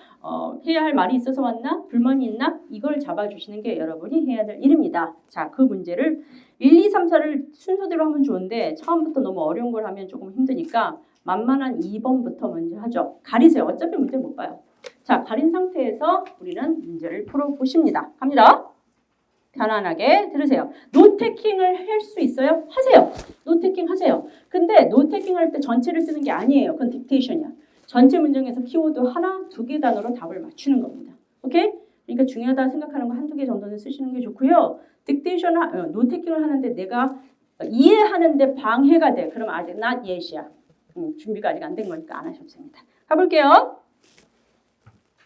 해야 할 말이 있어서 왔나? 불만이 있나? 이걸 잡아주시는 게 여러분이 해야 될 일입니다. 자, 그 문제를 1, 2, 3, 4를 순서대로 하면 좋은데 처음부터 너무 어려운 걸 하면 조금 힘드니까 만만한 2번부터 먼저 하죠. 가리세요. 어차피 문제 못 봐요. 자, 가린 상태에서 우리는 문제를 풀어보십니다. 갑니다. 편안하게 들으세요. 노테킹을 할 수 있어요? 하세요. 노테킹 하세요. 근데 노테킹 할 때 전체를 쓰는 게 아니에요. 그건 딕테이션이야. 전체 문장에서 키워드 하나, 두 개 단어로 답을 맞추는 겁니다. 오케이? 그러니까 중요하다 생각하는 거 한두 개 정도는 쓰시는 게 좋고요. 딕테이션, 노테킹을 하는데 내가 이해하는데 방해가 돼. 그럼 아직 not yet이야. 준비가 아직 안 된 거니까 안 하셔도 됩니다. 가볼게요.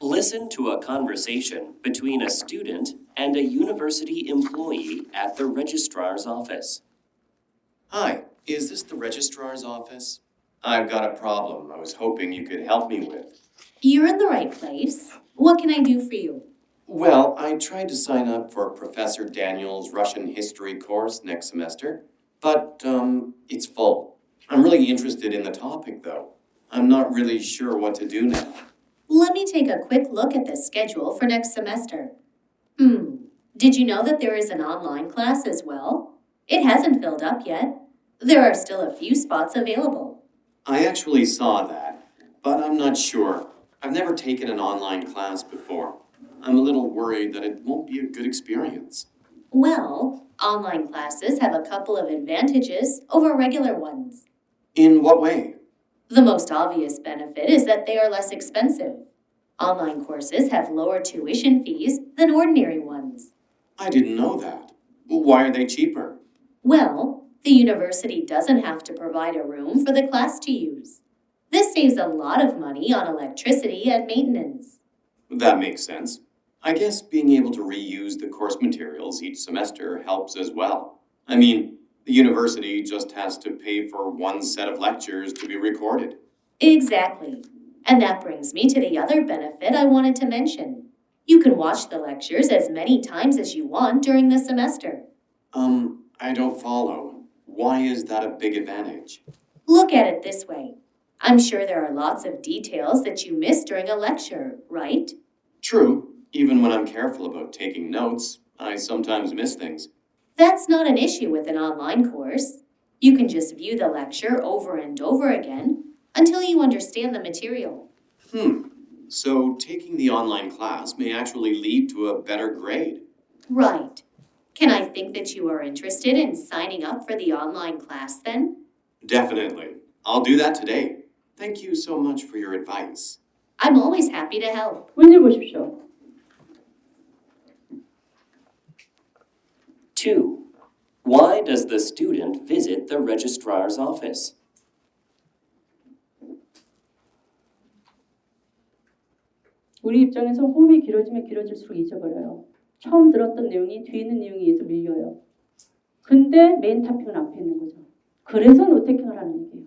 Listen to a conversation between a student and a university employee at the registrar's office. Hi, is this the registrar's office? I've got a problem I was hoping you could help me with. You're in the right place. What can I do for you? Well, I tried to sign up for Professor Daniel's Russian history course next semester, but it's full. I'm really interested in the topic, though. I'm not really sure what to do now. Let me take a quick look at the schedule for next semester. Did you know that there is an online class as well? It hasn't filled up yet. There are still a few spots available. I actually saw that, but I'm not sure. I've never taken an online class before. I'm a little worried that it won't be a good experience. Well, online classes have a couple of advantages over regular ones. In what way? The most obvious benefit is that they are less expensive. Online courses have lower tuition fees than ordinary ones. I didn't know that. Well, why are they cheaper? Well, the university doesn't have to provide a room for the class to use. This saves a lot of money on electricity and maintenance. That makes sense. I guess being able to reuse the course materials each semester helps as well. I mean, the university just has to pay for one set of lectures to be recorded. Exactly. And that brings me to the other benefit I wanted to mention. You can watch the lectures as many times as you want during the semester. I don't follow. Why is that a big advantage? Look at it this way. I'm sure there are lots of details that you miss during a lecture, right? True, even when I'm careful about taking notes, I sometimes miss things. That's not an issue with an online course. You can just view the lecture over and over again until you understand the material. So taking the online class may actually lead to a better grade. Right. Can I think that you are interested in signing up for the online class then? Definitely. I'll do that today. Thank you so much for your advice. I'm always happy to help. 문제 보십시오. 2. Why does the student visit the registrar's office? 우리 입장에서 호흡이 길어지면 길어질수록 잊어버려요. 처음 들었던 내용이 뒤에 있는 내용에 의해서 밀려요. 근데 메인 토픽은 앞에 있는 거죠. 그래서 노테킹을 하는 얘기예요.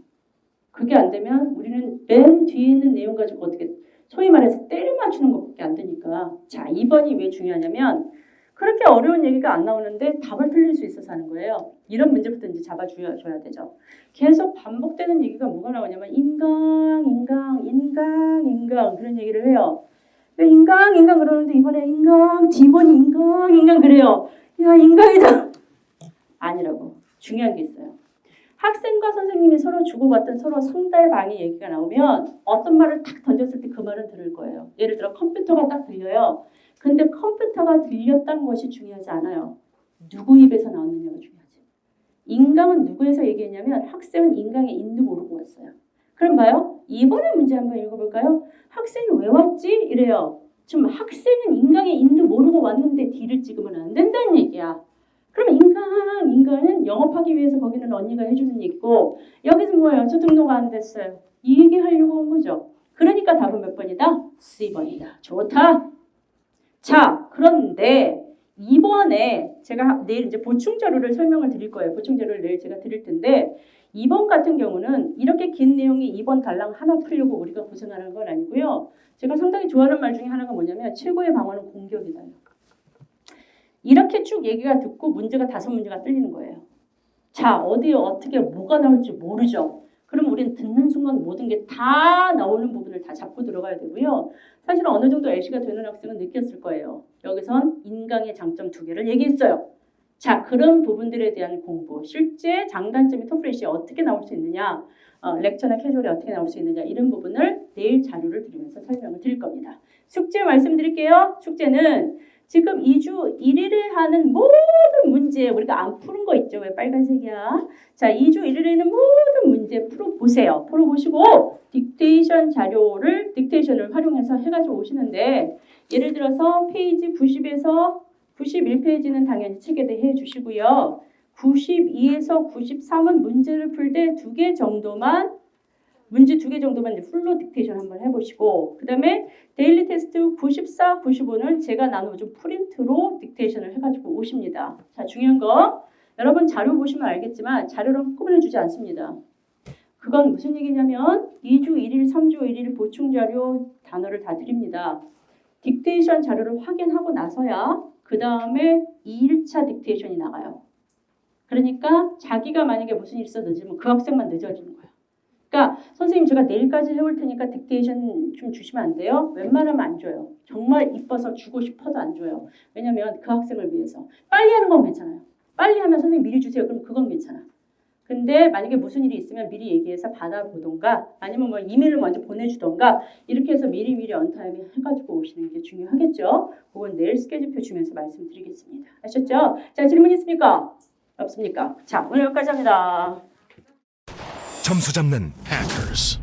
그게 안 되면 우리는 맨 뒤에 있는 내용 가지고 어떻게 소위 말해서 때려 맞추는 것밖에 안 되니까. 자, 2번이 왜 중요하냐면 그렇게 어려운 얘기가 안 나오는데 답을 틀릴 수 있어서 하는 거예요. 이런 문제부터 이제 잡아줘야 되죠. 계속 반복되는 얘기가 뭐가 나오냐면 인강 그런 얘기를 해요. 왜 인강 그러는데 이번에 D번이 인강 그래요. 야, 인강이다. 아니라고. 중요한 게 있어요. 학생과 선생님이 서로 주고받던 서로 상대방의 얘기가 나오면 어떤 말을 탁 던졌을 때 그 말은 들을 거예요. 예를 들어 컴퓨터가 딱 들려요. 근데 컴퓨터가 들렸다는 것이 중요하지 않아요. 누구 입에서 나왔느냐가 중요하지. 인강은 누구에서 얘기했냐면 학생은 인강의 인도 모르고 왔어요. 그럼 봐요. 이번에 문제 한번 읽어볼까요? 학생이 왜 왔지? 이래요. 지금 학생은 인강의 인도 모르고 왔는데 D를 찍으면 안 된다는 얘기야. 그럼 인강은 영업하기 위해서 거기는 언니가 해주는 얘기고 여기서 뭐예요? 저 등록가 안 됐어요. 이 얘기하려고 온 거죠. 그러니까 답은 몇 번이다? C번이다. 좋다. 자, 그런데 이번에 제가 내일 이제 보충 자료를 설명을 드릴 거예요. 보충 자료를 내일 제가 드릴 텐데 2번 같은 경우는 이렇게 긴 내용이 2번 달랑 하나 풀려고 우리가 고생하는 건 아니고요. 제가 상당히 좋아하는 말 중에 하나가 뭐냐면 최고의 방어는 공격이다. 이렇게 쭉 얘기가 듣고 문제가 5문제가 틀리는 거예요. 자, 어디에 어떻게 뭐가 나올지 모르죠. 그럼 우리는 듣는 순간 모든 게 다 나오는 부분을 다 잡고 들어가야 되고요. 사실은 어느 정도 LC가 되는 학생은 느꼈을 거예요. 여기선 인강의 장점 2개를 얘기했어요. 자, 그런 부분들에 대한 공부, 실제 장단점이 토플릿이 어떻게 나올 수 있느냐, 렉처나 캐주얼이 어떻게 나올 수 있느냐 이런 부분을 내일 자료를 드리면서 설명을 드릴 겁니다. 숙제 말씀드릴게요. 숙제는 지금 2주 1일을 하는 모든 문제 우리가 안 푸는 거 있죠. 왜 빨간색이야? 자, 2주 1일에 있는 모든 문제 풀어보세요. 풀어보시고 딕테이션을 활용해서 해가지고 오시는데 예를 들어서 페이지 90에서 91페이지는 당연히 책에 대해 주시고요. 92에서 93은 문제를 풀 때 문제 2개 정도만 이제 풀로 딕테이션 한번 해보시고 그 다음에 데일리 테스트 94, 95는 제가 나눠준 프린트로 딕테이션을 해가지고 오십니다. 자, 중요한 거 여러분 자료 보시면 알겠지만 자료를 한꺼번에 주지 않습니다. 그건 무슨 얘기냐면 2주 1일, 3주 1일 보충 자료 단어를 다 드립니다. 딕테이션 자료를 확인하고 나서야 그 다음에 2일차 딕테이션이 나가요. 그러니까 자기가 만약에 무슨 일이 있어 늦으면 그 학생만 늦어지는 거예요. 그러니까 선생님 제가 내일까지 해올 테니까 딕테이션 좀 주시면 안 돼요? 웬만하면 안 줘요. 정말 이뻐서 주고 싶어도 안 줘요. 왜냐면 그 학생을 위해서. 빨리 하는 건 괜찮아요. 빨리 하면 선생님 미리 주세요. 그럼 그건 괜찮아. 근데 만약에 무슨 일이 있으면 미리 얘기해서 받아보던가 아니면 뭐 이메일을 먼저 보내주던가 이렇게 해서 미리미리 언타임에 해가지고 오시는 게 중요하겠죠. 그건 내일 스케줄표 주면서 말씀드리겠습니다. 아셨죠? 자, 질문 있습니까? 없습니까? 자, 오늘 여기까지 합니다. 점수 잡는 Hackers.